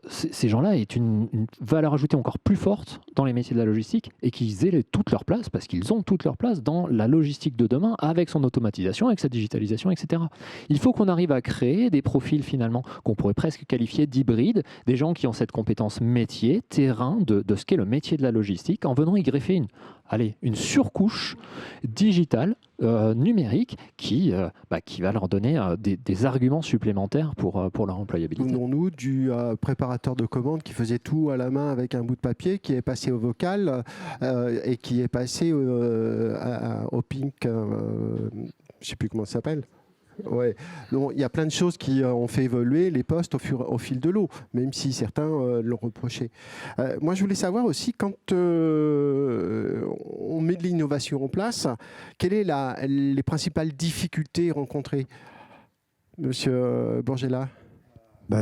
ces gens-là aient une valeur ajoutée encore plus forte dans les métiers de la logistique et qu'ils aient toute leur place, parce qu'ils ont toute leur place dans la logistique de demain avec son automatisation, avec sa digitalisation, etc. Il faut qu'on arrive à créer des profils finalement qu'on pourrait presque qualifier d'hybrides, des gens qui ont cette compétence métier, terrain de ce qu'est le métier de la logistique, en venant y greffer une surcouche digitale, numérique, qui va leur donner des arguments supplémentaires pour leur employabilité. Souvenons-nous du préparateur de commandes qui faisait tout à la main avec un bout de papier, qui est passé au vocal et qui est passé au pink, je ne sais plus comment ça s'appelle. Ouais. Donc, il y a plein de choses qui ont fait évoluer les postes au fil de l'eau, même si certains l'ont reproché. Moi, je voulais savoir aussi, quand on met de l'innovation en place, quelles sont les principales difficultés rencontrées, Monsieur Bourgella?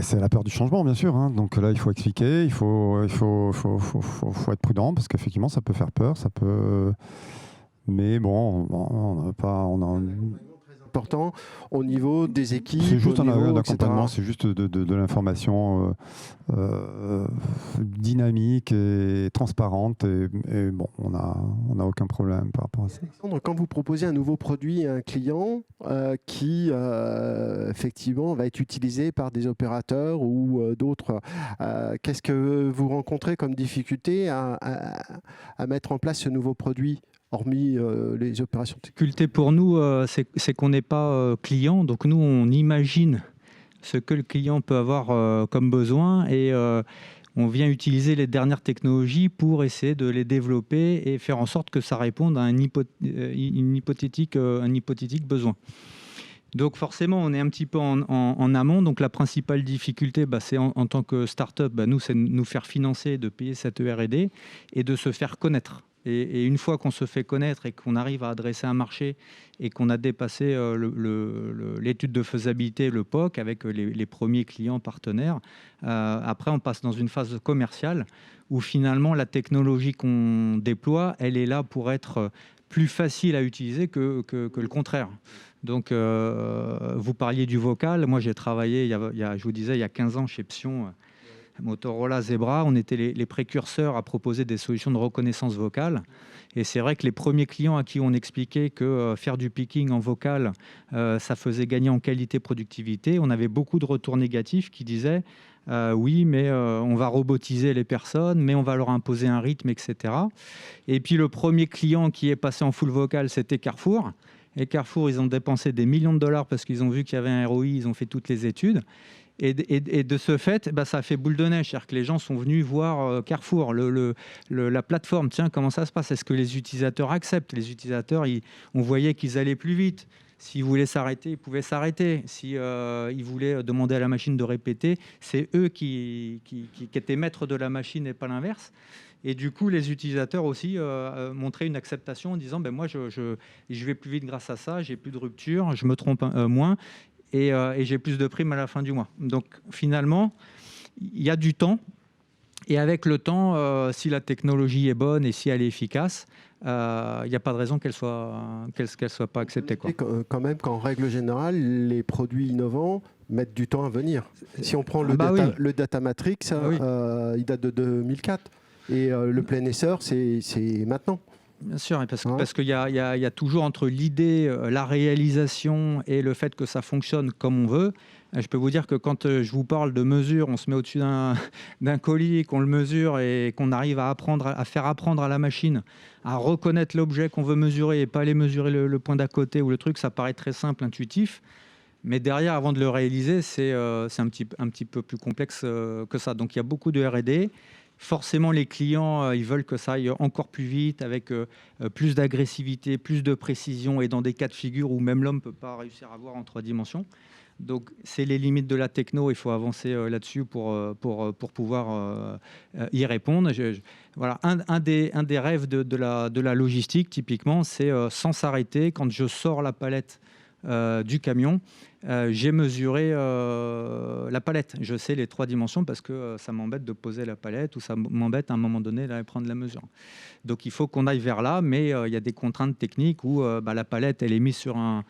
C'est la peur du changement, bien sûr. Hein. Donc là, il faut expliquer, il faut être prudent, parce qu'effectivement, ça peut faire peur, ça peut... Mais bon, on n'a pas... important au niveau des équipes. C'est juste un accompagnement, c'est juste de l'information dynamique et transparente. Et bon, on n'a aucun problème par rapport à ça. Alexandre, quand vous proposez un nouveau produit à un client qui, effectivement, va être utilisé par des opérateurs ou d'autres, qu'est-ce que vous rencontrez comme difficulté à mettre en place ce nouveau produit ? Hormis les opérations. La difficulté pour nous, c'est qu'on n'est pas client. Donc nous, on imagine ce que le client peut avoir comme besoin et on vient utiliser les dernières technologies pour essayer de les développer et faire en sorte que ça réponde à un hypothétique besoin. Donc forcément, on est un petit peu en amont. Donc la principale difficulté, c'est en tant que start-up, nous, c'est de nous faire financer, de payer cette R&D et de se faire connaître. Et une fois qu'on se fait connaître et qu'on arrive à adresser un marché et qu'on a dépassé l'étude de faisabilité, le POC, avec les premiers clients partenaires, après on passe dans une phase commerciale où finalement la technologie qu'on déploie, elle est là pour être plus facile à utiliser que le contraire. Donc vous parliez du vocal, moi j'ai travaillé, je vous disais, il y a 15 ans chez Psion, Motorola, Zebra, on était les précurseurs à proposer des solutions de reconnaissance vocale. Et c'est vrai que les premiers clients à qui on expliquait que faire du picking en vocal, ça faisait gagner en qualité, productivité, on avait beaucoup de retours négatifs qui disaient oui, mais on va robotiser les personnes, mais on va leur imposer un rythme, etc. Et puis le premier client qui est passé en full vocal, c'était Carrefour. Et Carrefour, ils ont dépensé des millions de dollars parce qu'ils ont vu qu'il y avait un ROI, ils ont fait toutes les études. Et de ce fait, ça a fait boule de neige. C'est-à-dire que les gens sont venus voir Carrefour, la plateforme. Tiens, comment ça se passe? Est-ce que les utilisateurs acceptent? Les utilisateurs, on voyait qu'ils allaient plus vite. S'ils voulaient s'arrêter, ils pouvaient s'arrêter. Si ils voulaient demander à la machine de répéter, c'est eux qui étaient maîtres de la machine et pas l'inverse. Et du coup, les utilisateurs aussi montraient une acceptation en disant moi, je vais plus vite grâce à ça, j'ai plus de rupture, je me trompe moins et j'ai plus de primes à la fin du mois. Donc finalement, il y a du temps. Et avec le temps, si la technologie est bonne et si elle est efficace, il n'y a pas de raison qu'elle soit pas acceptée, quoi. Quand même qu'en règle générale, les produits innovants mettent du temps à venir. Si on prend le Data Matrix, il date de 2004. Et le plein essor, c'est maintenant. Bien sûr, parce qu'il y a toujours entre l'idée, la réalisation et le fait que ça fonctionne comme on veut. Je peux vous dire que quand je vous parle de mesure, on se met au-dessus d'un colis, qu'on le mesure et qu'on arrive à faire apprendre à la machine à reconnaître l'objet qu'on veut mesurer et pas aller mesurer le point d'à côté ou le truc, ça paraît très simple, intuitif. Mais derrière, avant de le réaliser, c'est un petit peu plus complexe que ça. Donc il y a beaucoup de R&D. Forcément, les clients, ils veulent que ça aille encore plus vite, avec plus d'agressivité, plus de précision, et dans des cas de figure où même l'homme ne peut pas réussir à voir en 3 dimensions. Donc, c'est les limites de la techno, il faut avancer là-dessus pour pouvoir y répondre. Voilà, un des rêves de la logistique, typiquement, c'est sans s'arrêter, quand je sors la palette du camion, j'ai mesuré la palette. Je sais les 3 dimensions parce que ça m'embête de poser la palette ou ça m'embête à un moment donné d'aller prendre la mesure. Donc il faut qu'on aille vers là, mais il y a des contraintes techniques où la palette, elle est mise sur un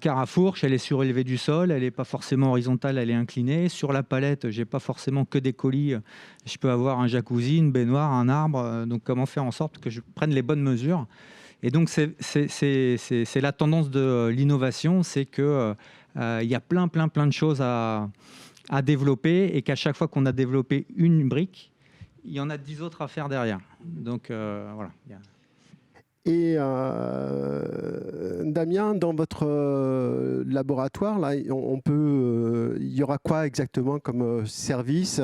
quart à fourche, elle est surélevée du sol, elle n'est pas forcément horizontale, elle est inclinée. Sur la palette, je n'ai pas forcément que des colis. Je peux avoir un jacuzzi, une baignoire, un arbre. Donc comment faire en sorte que je prenne les bonnes mesures? Et donc, c'est la tendance de l'innovation, c'est qu'il y a plein de choses à développer et qu'à chaque fois qu'on a développé une brique, il y en a 10 autres à faire derrière. Donc, voilà. Et Damien, dans votre laboratoire, là, il y aura quoi exactement comme service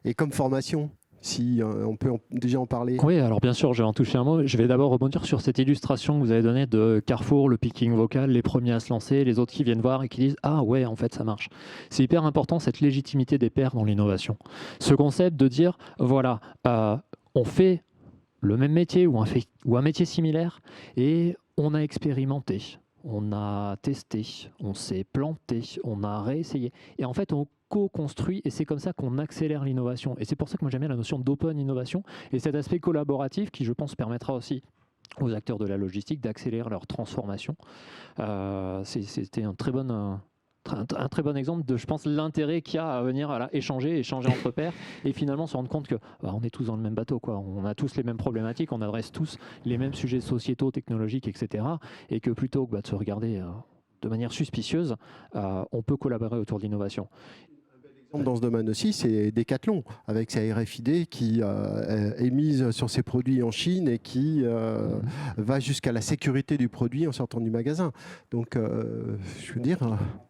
et comme formation ? Si on peut déjà en parler. Oui, alors bien sûr, je vais en toucher un mot. Je vais d'abord rebondir sur cette illustration que vous avez donnée de Carrefour, le picking vocal, les premiers à se lancer, les autres qui viennent voir et qui disent « Ah ouais, en fait, ça marche ». C'est hyper important, cette légitimité des pairs dans l'innovation. Ce concept de dire « Voilà, on fait le même métier ou un métier similaire et on a expérimenté, on a testé, on s'est planté, on a réessayé. Et en fait, on co-construit et c'est comme ça qu'on accélère l'innovation. Et c'est pour ça que moi j'aime bien la notion d'open innovation et cet aspect collaboratif qui, je pense, permettra aussi aux acteurs de la logistique d'accélérer leur transformation. C'était un très bon exemple de, je pense, l'intérêt qu'il y a à venir échanger entre pairs et finalement se rendre compte que on est tous dans le même bateau, quoi. On a tous les mêmes problématiques, on adresse tous les mêmes sujets sociétaux, technologiques, etc. Et que plutôt que de se regarder de manière suspicieuse, on peut collaborer autour de l'innovation. Dans ce domaine aussi, c'est Decathlon, avec sa RFID qui est mise sur ses produits en Chine et qui va jusqu'à la sécurité du produit en sortant du magasin. Donc, je veux dire...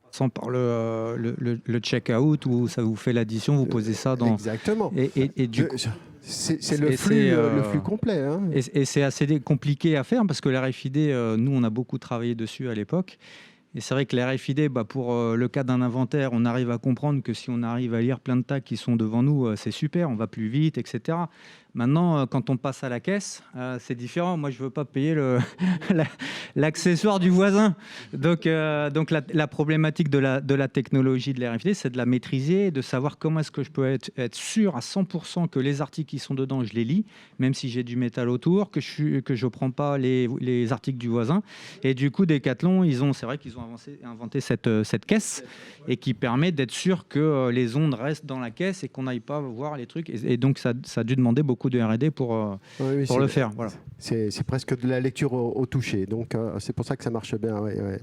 Sans par le check-out où ça vous fait l'addition, vous posez ça dans... Exactement. C'est le flux complet. Hein. Et c'est assez compliqué à faire parce que la RFID, nous, on a beaucoup travaillé dessus à l'époque. Et c'est vrai que la RFID, pour le cas d'un inventaire, on arrive à comprendre que si on arrive à lire plein de tags qui sont devant nous, c'est super, on va plus vite, etc. Maintenant, quand on passe à la caisse, c'est différent. Moi, je ne veux pas payer l'accessoire du voisin. Donc la problématique de la technologie de la RFID, c'est de la maîtriser, de savoir comment est-ce que je peux être sûr à 100% que les articles qui sont dedans, je les lis, même si j'ai du métal autour, que je ne prends pas les articles du voisin. Et du coup, Decathlon, c'est vrai qu'ils ont inventé cette caisse et qui permet d'être sûr que les ondes restent dans la caisse et qu'on n'aille pas voir les trucs. Et donc, ça a dû demander beaucoup de R&D pour le faire. Voilà. C'est presque de la lecture au toucher. Donc, c'est pour ça que ça marche bien. Ouais.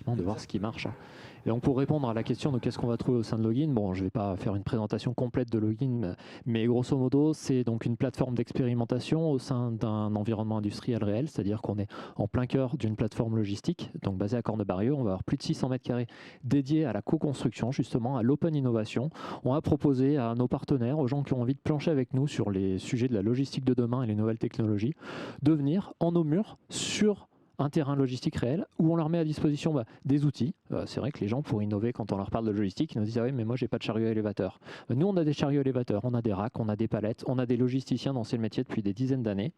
De voir ce qui marche. Et donc pour répondre à la question de qu'est-ce qu'on va trouver au sein de Login, bon, je ne vais pas faire une présentation complète de Login, mais grosso modo, c'est donc une plateforme d'expérimentation au sein d'un environnement industriel réel, c'est-à-dire qu'on est en plein cœur d'une plateforme logistique, donc basée à Cornebarieux. On va avoir plus de 600 mètres carrés dédiés à la co-construction, justement, à l'open innovation. On va proposer à nos partenaires, aux gens qui ont envie de plancher avec nous sur les sujets de la logistique de demain et les nouvelles technologies, de venir en nos murs sur un terrain logistique réel où on leur met à disposition des outils. C'est vrai que les gens, pour innover, quand on leur parle de logistique, ils nous disent « Ah oui, mais moi, j'ai pas de chariot élévateur ». Nous, on a des chariots élévateurs, on a des racks, on a des palettes, on a des logisticiens dans ce métier depuis des dizaines d'années.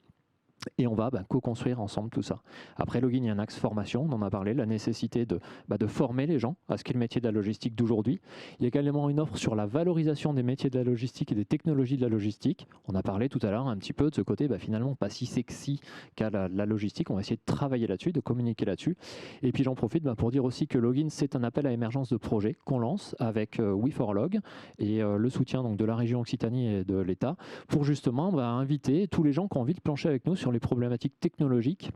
Et on va co-construire ensemble tout ça. Après Login, il y a un axe formation, on en a parlé, la nécessité de former les gens à ce qu'est le métier de la logistique d'aujourd'hui. Il y a également une offre sur la valorisation des métiers de la logistique et des technologies de la logistique. On a parlé tout à l'heure un petit peu de ce côté finalement pas si sexy qu'à la logistique. On va essayer de travailler là-dessus, de communiquer là-dessus. Et puis j'en profite pour dire aussi que Login, c'est un appel à émergence de projet qu'on lance avec We4Log et le soutien donc, de la région Occitanie et de l'État pour justement inviter tous les gens qui ont envie de plancher avec nous sur les problématiques technologiques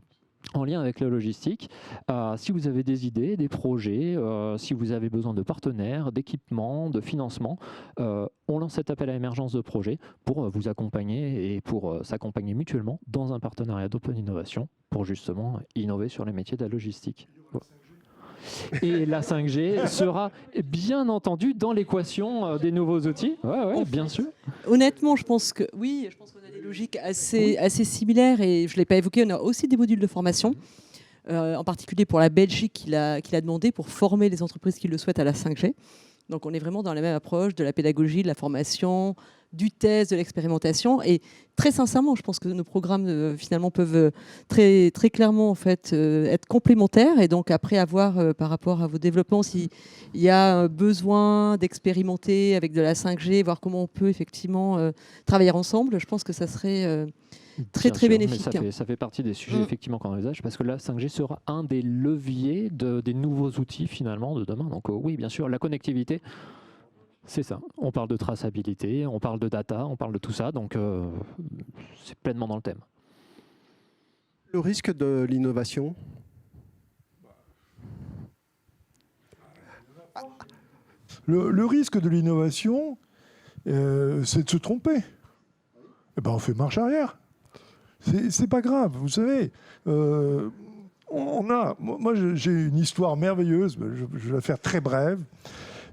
en lien avec la logistique. Si vous avez des idées, des projets, si vous avez besoin de partenaires, d'équipements, de financement, on lance cet appel à émergence de projet pour vous accompagner et pour s'accompagner mutuellement dans un partenariat d'Open Innovation pour justement innover sur les métiers de la logistique. Et la 5G sera bien entendu dans l'équation des nouveaux outils. Ouais, bien sûr. Honnêtement, je pense qu'on a des logiques assez similaires et je ne l'ai pas évoqué, on a aussi des modules de formation, en particulier pour la Belgique qu'il a demandé pour former les entreprises qui le souhaitent à la 5G. Donc on est vraiment dans la même approche de la pédagogie, de la formation, du test, de l'expérimentation. Et très sincèrement, je pense que nos programmes finalement peuvent très, très clairement en fait, être complémentaires. Et donc après avoir, par rapport à vos développements, s'il y a besoin d'expérimenter avec de la 5G, voir comment on peut effectivement travailler ensemble, je pense que ça serait très, très bénéfique. Mais ça fait partie des sujets effectivement qu'on envisage, parce que la 5G sera un des leviers des nouveaux outils finalement de demain. Donc oui, bien sûr, la connectivité, c'est ça. On parle de traçabilité, on parle de data, on parle de tout ça, donc c'est pleinement dans le thème. Le risque de l'innovation? Le risque de l'innovation, c'est de se tromper. Eh ben, on fait marche arrière. C'est pas grave, vous savez. Moi, j'ai une histoire merveilleuse, je vais la faire très brève.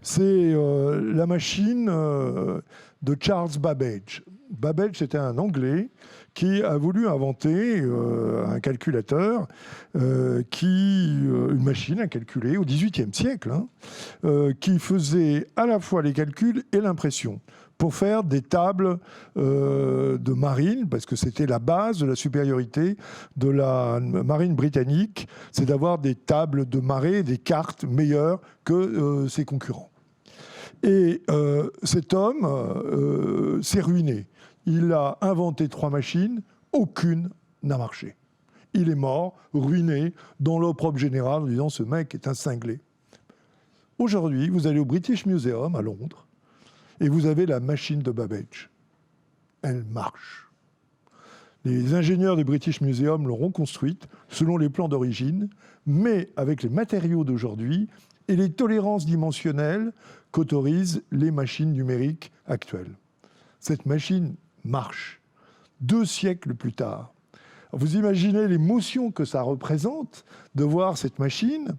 C'est la machine de Charles Babbage. Babbage, c'était un Anglais qui a voulu inventer un calculateur, une machine à calculer au XVIIIe siècle, qui faisait à la fois les calculs et l'impression pour faire des tables de marine, parce que c'était la base de la supériorité de la marine britannique, c'est d'avoir des tables de marée, des cartes meilleures que ses concurrents. Et cet homme s'est ruiné. Il a inventé 3 machines, aucune n'a marché. Il est mort, ruiné, dans l'opprobre général, en disant « ce mec est un cinglé ». Aujourd'hui, vous allez au British Museum à Londres, et vous avez la machine de Babbage. Elle marche. Les ingénieurs du British Museum l'auront construite selon les plans d'origine, mais avec les matériaux d'aujourd'hui et les tolérances dimensionnelles qu'autorisent les machines numériques actuelles. Cette machine marche. 2 siècles plus tard. Vous imaginez l'émotion que ça représente de voir cette machine,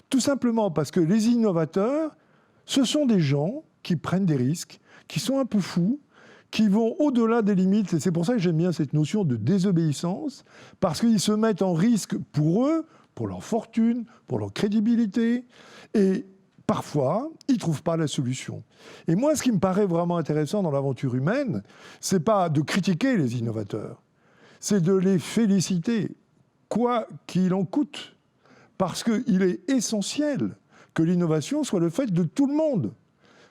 tout simplement parce que les innovateurs, ce sont des gens qui prennent des risques, qui sont un peu fous, qui vont au-delà des limites. Et c'est pour ça que j'aime bien cette notion de désobéissance, parce qu'ils se mettent en risque pour eux, pour leur fortune, pour leur crédibilité. Et parfois, ils ne trouvent pas la solution. Et moi, ce qui me paraît vraiment intéressant dans l'aventure humaine, ce n'est pas de critiquer les innovateurs, c'est de les féliciter, quoi qu'il en coûte. Parce qu'il est essentiel que l'innovation soit le fait de tout le monde.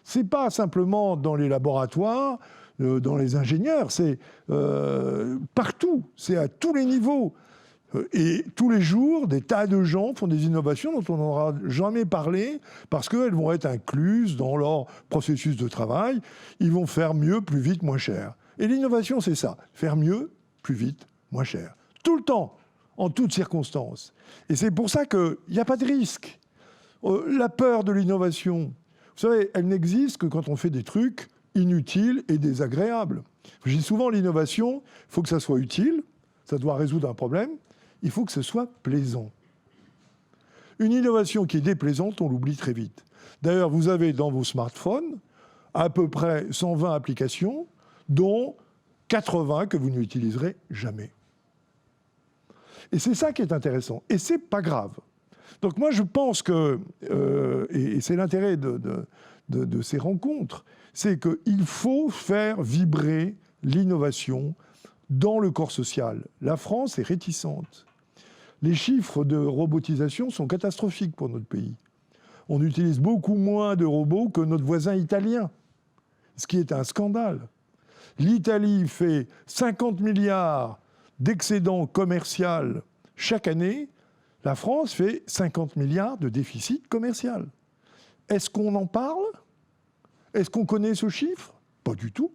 Ce n'est pas simplement dans les laboratoires, dans les ingénieurs, c'est partout, c'est à tous les niveaux. Et tous les jours, des tas de gens font des innovations dont on n'aura jamais parlé parce qu'elles vont être incluses dans leur processus de travail. Ils vont faire mieux, plus vite, moins cher. Et l'innovation, c'est ça, faire mieux, plus vite, moins cher. Tout le temps, en toutes circonstances. Et c'est pour ça qu'il n'y a pas de risque. La peur de l'innovation, vous savez, elle n'existe que quand on fait des trucs inutiles et désagréables. Je dis souvent, l'innovation, il faut que ça soit utile, ça doit résoudre un problème, il faut que ce soit plaisant. Une innovation qui est déplaisante, on l'oublie très vite. D'ailleurs, vous avez dans vos smartphones à peu près 120 applications, dont 80 que vous n'utiliserez jamais. Et c'est ça qui est intéressant. Et c'est pas grave. Donc moi, je pense que, et c'est l'intérêt de ces rencontres, c'est qu'il faut faire vibrer l'innovation dans le corps social. La France est réticente. Les chiffres de robotisation sont catastrophiques pour notre pays. On utilise beaucoup moins de robots que notre voisin italien, ce qui est un scandale. L'Italie fait 50 milliards d'excédent commercial chaque année. La France fait 50 milliards de déficit commercial. Est-ce qu'on en parle? Est-ce qu'on connaît ce chiffre? Pas du tout.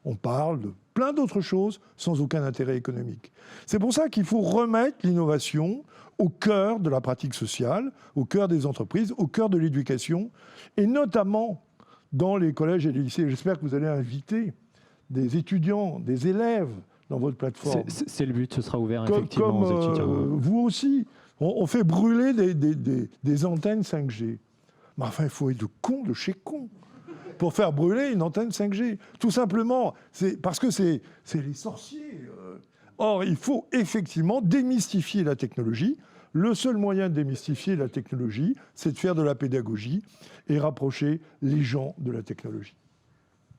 On parle de plein d'autres choses sans aucun intérêt économique. C'est pour ça qu'il faut remettre l'innovation au cœur de la pratique sociale, au cœur des entreprises, au cœur de l'éducation, et notamment dans les collèges et les lycées. J'espère que vous allez inviter des étudiants, des élèves dans votre plateforme. C'est le but, ce sera ouvert effectivement aux étudiants. Vous aussi, on fait brûler des antennes 5G. Mais enfin, il faut être de con de chez con pour faire brûler une antenne 5G. Tout simplement, parce que c'est les sorciers. Or, il faut effectivement démystifier la technologie. Le seul moyen de démystifier la technologie, c'est de faire de la pédagogie et rapprocher les gens de la technologie.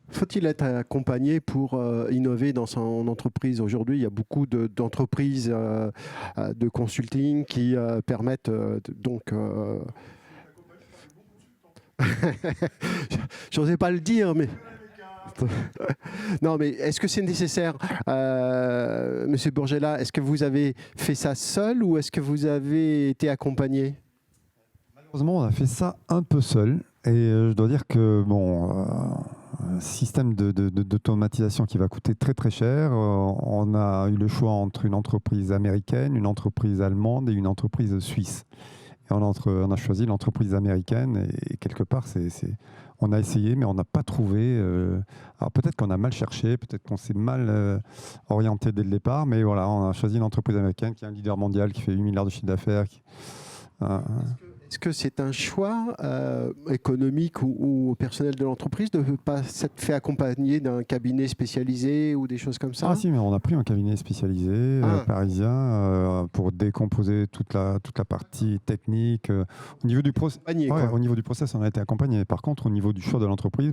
Faut-il être accompagné pour innover dans son entreprise? Aujourd'hui, il y a beaucoup d'entreprises de consulting qui permettent donc... J'osais pas le dire, mais... Non, mais est-ce que c'est nécessaire, Monsieur Bourgella? Est-ce que vous avez fait ça seul ou est-ce que vous avez été accompagné? Malheureusement, on a fait ça un peu seul. Et je dois dire que, un système d'automatisation qui va coûter très très cher. On a eu le choix entre une entreprise américaine, une entreprise allemande et une entreprise suisse. Et on a choisi l'entreprise américaine et quelque part, on a essayé, mais on n'a pas trouvé. Alors peut-être qu'on a mal cherché, peut-être qu'on s'est mal orienté dès le départ, mais voilà, on a choisi une entreprise américaine qui est un leader mondial, qui fait 8 milliards de chiffre d'affaires. Est-ce que c'est un choix économique ou personnel de l'entreprise de ne pas s'être fait accompagner d'un cabinet spécialisé ou des choses comme ça? Ah si, mais on a pris un cabinet spécialisé parisien pour décomposer toute la partie technique. Au niveau du au niveau du process, on a été accompagné. Par contre, au niveau du choix de l'entreprise,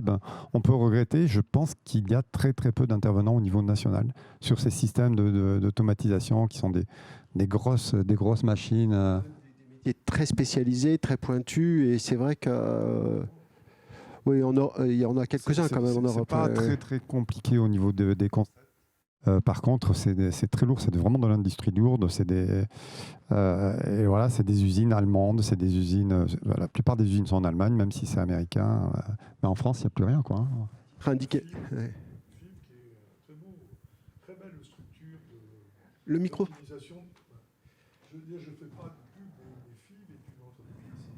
on peut regretter, je pense qu'il y a très très peu d'intervenants au niveau national sur ces systèmes d'automatisation qui sont des grosses machines. Est très spécialisé, très pointu, et c'est vrai que oui, il y en a quelques-uns quand même en Europe. C'est pas très très compliqué au niveau des concepts. Par contre, c'est très lourd, c'est vraiment de l'industrie lourde. Et voilà, c'est des usines allemandes, c'est des usines. La plupart des usines sont en Allemagne, même si c'est américain. Mais en France, il n'y a plus rien, quoi. Indiqué. Ouais. Très belle structure Le micro. Je veux dire, je ne fais pas de pub, mais FIV est une entreprise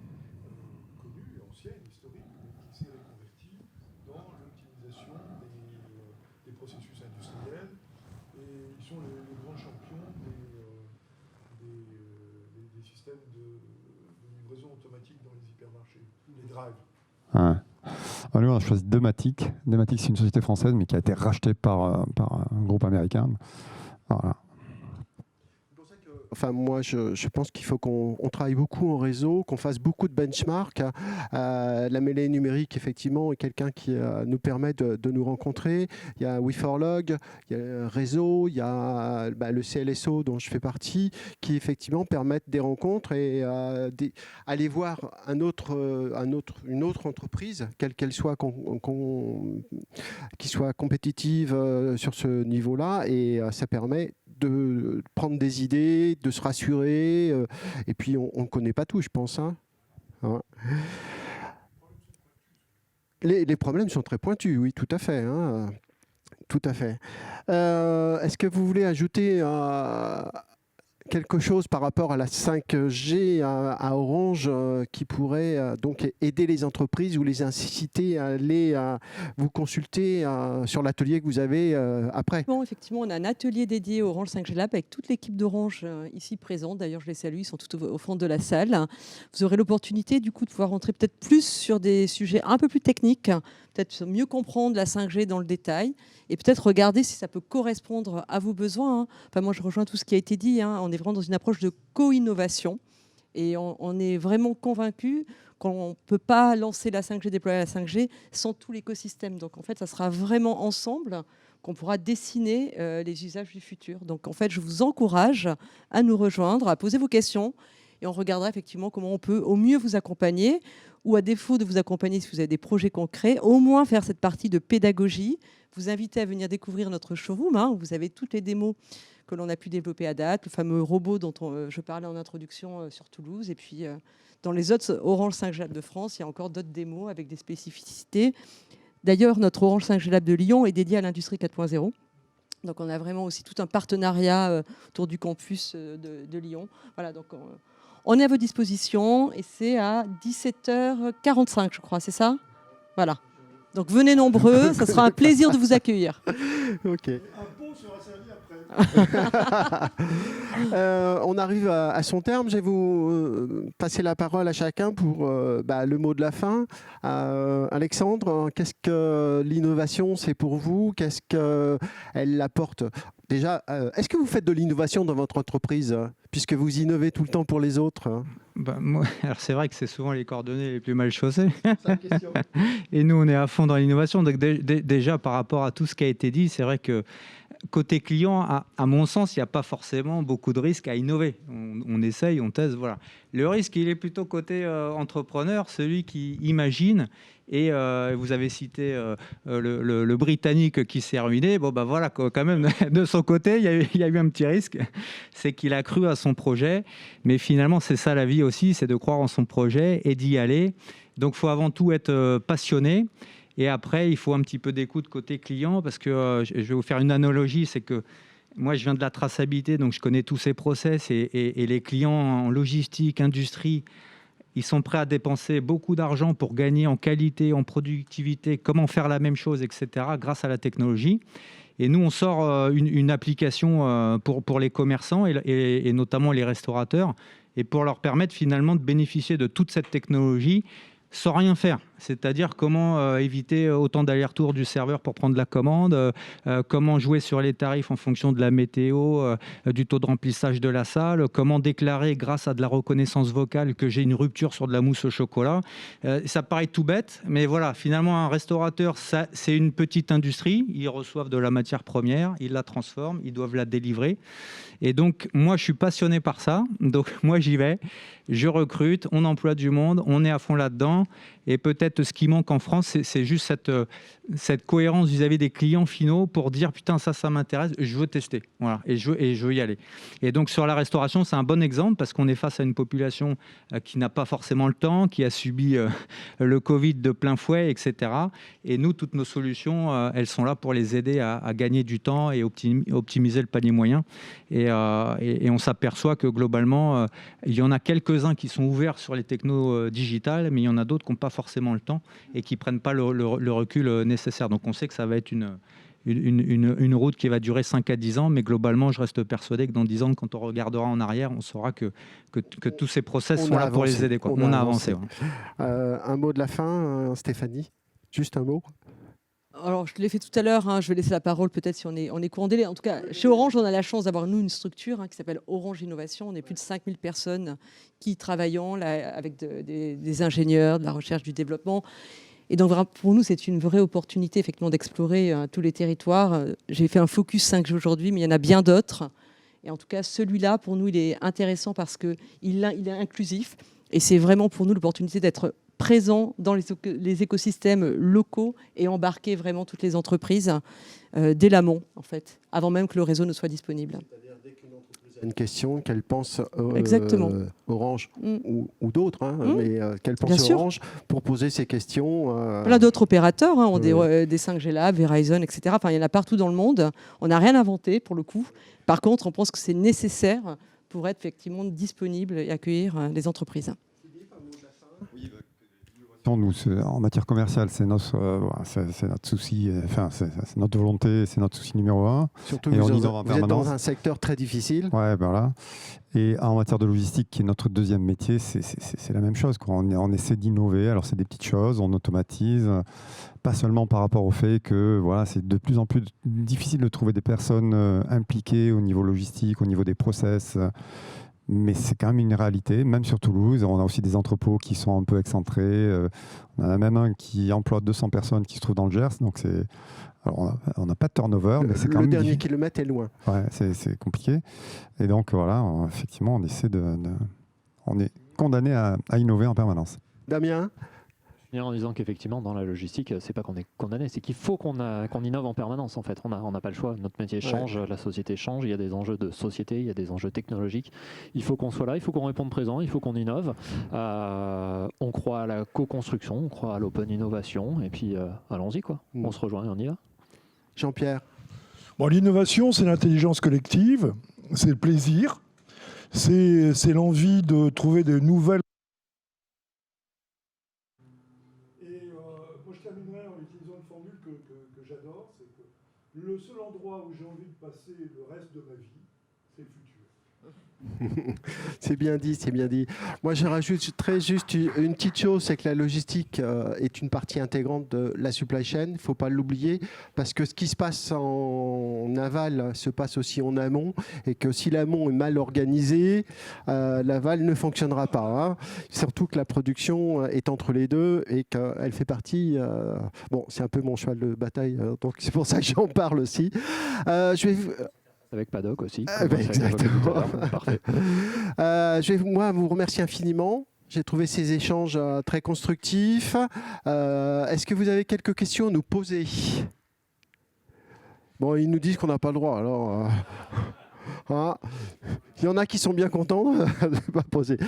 connue, ancienne, historique, mais qui s'est reconvertie dans l'optimisation des processus industriels. Et ils sont les grands champions des systèmes de livraison automatique dans les hypermarchés, les drives. Ouais. Nous, on a choisi Dematic. Dematic, c'est une société française, mais qui a été rachetée par un groupe américain. Voilà. Enfin, moi, je pense qu'il faut qu'on travaille beaucoup en réseau, qu'on fasse beaucoup de benchmarks. La mêlée numérique, effectivement, est quelqu'un qui nous permet de nous rencontrer. Il y a We4Log, il y a le réseau, il y a le CLSO dont je fais partie, qui effectivement permettent des rencontres et aller voir une autre entreprise, quelle qu'elle soit, qui soit compétitive sur ce niveau-là. Et ça permet de prendre des idées, de se rassurer, et puis on ne connaît pas tout, je pense. Hein. Ouais. Les problèmes sont très pointus, oui, tout à fait. Hein. Tout à fait. Est-ce que vous voulez ajouter quelque chose par rapport à la 5G à Orange qui pourrait donc aider les entreprises ou les inciter à aller vous consulter sur l'atelier que vous avez après? Bon, effectivement, on a un atelier dédié au Orange 5G Lab avec toute l'équipe d'Orange ici présente. D'ailleurs, je les salue, ils sont tout au fond de la salle. Vous aurez l'opportunité du coup de pouvoir rentrer peut-être plus sur des sujets un peu plus techniques, peut-être mieux comprendre la 5G dans le détail et peut-être regarder si ça peut correspondre à vos besoins. Enfin, moi, je rejoins tout ce qui a été dit. On est vraiment dans une approche de co-innovation et on est vraiment convaincus qu'on ne peut pas lancer la 5G, déployer la 5G sans tout l'écosystème. Donc, en fait, ça sera vraiment ensemble qu'on pourra dessiner les usages du futur. Donc, en fait, je vous encourage à nous rejoindre, à poser vos questions et on regardera effectivement comment on peut au mieux vous accompagner ou à défaut de vous accompagner si vous avez des projets concrets, au moins faire cette partie de pédagogie, vous inviter à venir découvrir notre showroom, où vous avez toutes les démos que l'on a pu développer à date, le fameux robot dont je parlais en introduction sur Toulouse, et puis dans les autres Orange 5G Lab de France, il y a encore d'autres démos avec des spécificités. D'ailleurs, notre Orange 5G Lab de Lyon est dédié à l'industrie 4.0. Donc on a vraiment aussi tout un partenariat autour du campus de Lyon. Voilà, donc on est à vos dispositions et c'est à 17h45, je crois, c'est ça? Voilà. Donc venez nombreux, ça sera un plaisir de vous accueillir. Ok. On arrive à son terme. Je vais vous passer la parole à chacun pour le mot de la fin. Alexandre, qu'est-ce que l'innovation c'est pour vous? Qu'est-ce qu'elle apporte? Déjà, est-ce que vous faites de l'innovation dans votre entreprise, puisque vous innovez tout le temps pour les autres? Moi, alors c'est vrai que c'est souvent les cordonniers les plus mal chaussés. Et nous, on est à fond dans l'innovation. Donc déjà, par rapport à tout ce qui a été dit, c'est vrai que côté client, à mon sens, il n'y a pas forcément beaucoup de risques à innover. On essaye, on teste, voilà. Le risque, il est plutôt côté entrepreneur, celui qui imagine. Et vous avez cité le Britannique qui s'est ruiné. Bon, voilà, quand même, de son côté, il y a eu un petit risque. C'est qu'il a cru à son projet. Mais finalement, c'est ça la vie aussi, c'est de croire en son projet et d'y aller. Donc, il faut avant tout être passionné. Et après, il faut un petit peu d'écoute côté client parce que je vais vous faire une analogie, c'est que moi, je viens de la traçabilité, donc je connais tous ces process et les clients en logistique, industrie, ils sont prêts à dépenser beaucoup d'argent pour gagner en qualité, en productivité, comment faire la même chose, etc., grâce à la technologie. Et nous, on sort une application pour les commerçants et notamment les restaurateurs et pour leur permettre finalement de bénéficier de toute cette technologie sans rien faire. C'est-à-dire comment éviter autant d'allers-retours du serveur pour prendre la commande, comment jouer sur les tarifs en fonction de la météo, du taux de remplissage de la salle, comment déclarer grâce à de la reconnaissance vocale que j'ai une rupture sur de la mousse au chocolat. Ça paraît tout bête, mais voilà, finalement un restaurateur, c'est une petite industrie, ils reçoivent de la matière première, ils la transforment, ils doivent la délivrer. Et donc, moi, je suis passionné par ça. Donc, moi, j'y vais, je recrute, on emploie du monde, on est à fond là-dedans. Et peut-être ce qui manque en France, c'est juste cette cohérence vis-à-vis des clients finaux pour dire « Putain, ça m'intéresse, je veux tester. » Voilà, et je veux y aller. Et donc, sur la restauration, c'est un bon exemple parce qu'on est face à une population qui n'a pas forcément le temps, qui a subi le Covid de plein fouet, etc. Et nous, toutes nos solutions, elles sont là pour les aider à gagner du temps et optimiser le panier moyen. Et on s'aperçoit que globalement, il y en a quelques-uns qui sont ouverts sur les technos digitales, mais il y en a d'autres qui n'ont pas forcément le temps et qui ne prennent pas le recul nécessaire. Donc on sait que ça va être une route qui va durer 5 à 10 ans, mais globalement, je reste persuadé que dans 10 ans, quand on regardera en arrière, on saura que tous ces process sont là pour les aider. On a avancé. Ouais. Un mot de la fin, Stéphanie? Juste un mot? Alors, je l'ai fait tout à l'heure, je vais laisser la parole peut-être si on est court en délai. En tout cas, chez Orange, on a la chance d'avoir, nous, une structure qui s'appelle Orange Innovation. On est plus de 5000 personnes qui travaillons là, avec des ingénieurs, de la recherche, du développement. Et donc, pour nous, c'est une vraie opportunité, effectivement, d'explorer tous les territoires. J'ai fait un focus 5G aujourd'hui, mais il y en a bien d'autres. Et en tout cas, celui-là, pour nous, il est intéressant parce qu'il est inclusif. Et c'est vraiment pour nous l'opportunité d'être présent dans les écosystèmes locaux et embarquer vraiment toutes les entreprises dès l'amont, en fait, avant même que le réseau ne soit disponible. C'est-à-dire dès qu'une entreprise a une question, qu'elle pense Orange ou d'autres, mais qu'elle pense Orange pour poser ses questions. Plein d'autres opérateurs ont des 5G Lab, Verizon, etc. Enfin, il y en a partout dans le monde. On n'a rien inventé pour le coup. Par contre, on pense que c'est nécessaire pour être effectivement disponible et accueillir les entreprises. Nous, en matière commerciale, c'est notre souci, enfin, c'est notre volonté, c'est notre souci numéro un. Surtout et vous on êtes innove en permanence. dans un secteur très difficile. Ouais, ben voilà. Et en matière de logistique, qui est notre deuxième métier, c'est la même chose, quoi. On essaie d'innover. Alors, c'est des petites choses, on automatise, pas seulement par rapport au fait que voilà, c'est de plus en plus difficile de trouver des personnes impliquées au niveau logistique, au niveau des process. Mais c'est quand même une réalité, même sur Toulouse. On a aussi des entrepôts qui sont un peu excentrés. On en a même un qui emploie 200 personnes qui se trouve dans le Gers. Donc alors on n'a pas de turnover, mais c'est quand même... Le dernier kilomètre est loin. Ouais, c'est compliqué. Et donc voilà, effectivement, on essaie on est condamné à innover en permanence. Damien ? En disant qu'effectivement, dans la logistique, c'est pas qu'on est condamné, c'est qu'il faut qu'on innove en permanence. En fait, on n'a pas le choix. Notre métier change, la société change. Il y a des enjeux de société, il y a des enjeux technologiques. Il faut qu'on soit là, il faut qu'on réponde présent, il faut qu'on innove. On croit à la co-construction, on croit à l'open innovation, et puis allons-y, quoi. On se rejoint et on y va. Jean-Pierre ? Bon, l'innovation, c'est l'intelligence collective, c'est le plaisir, c'est l'envie de trouver de nouvelles. Moi, je terminerai en utilisant une formule que j'adore, c'est que le seul endroit où j'ai envie de passer le reste de ma vie, c'est le futur. C'est bien dit, c'est bien dit. Moi, je rajoute très juste une petite chose, c'est que la logistique est une partie intégrante de la supply chain. Il ne faut pas l'oublier, parce que ce qui se passe en aval se passe aussi en amont, et que si l'amont est mal organisé, l'aval ne fonctionnera pas. Hein. Surtout que la production est entre les deux et qu'elle fait partie... bon, c'est un peu mon cheval de bataille, donc c'est pour ça que j'en parle aussi. Je vais... Avec Paddock aussi. Exactement. Parfait. Je vais moi vous remercier infiniment. J'ai trouvé ces échanges très constructifs. Est-ce que vous avez quelques questions à nous poser ? Bon, ils nous disent qu'on n'a pas le droit, alors... hein, il y en a qui sont bien contents de ne pas poser.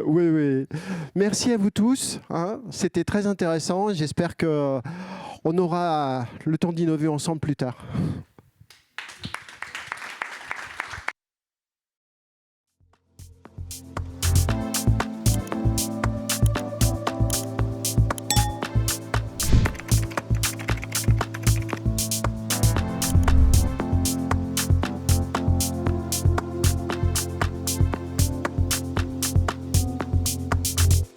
Oui. Merci à vous tous. Hein. C'était très intéressant. J'espère qu'on aura le temps d'innover ensemble plus tard.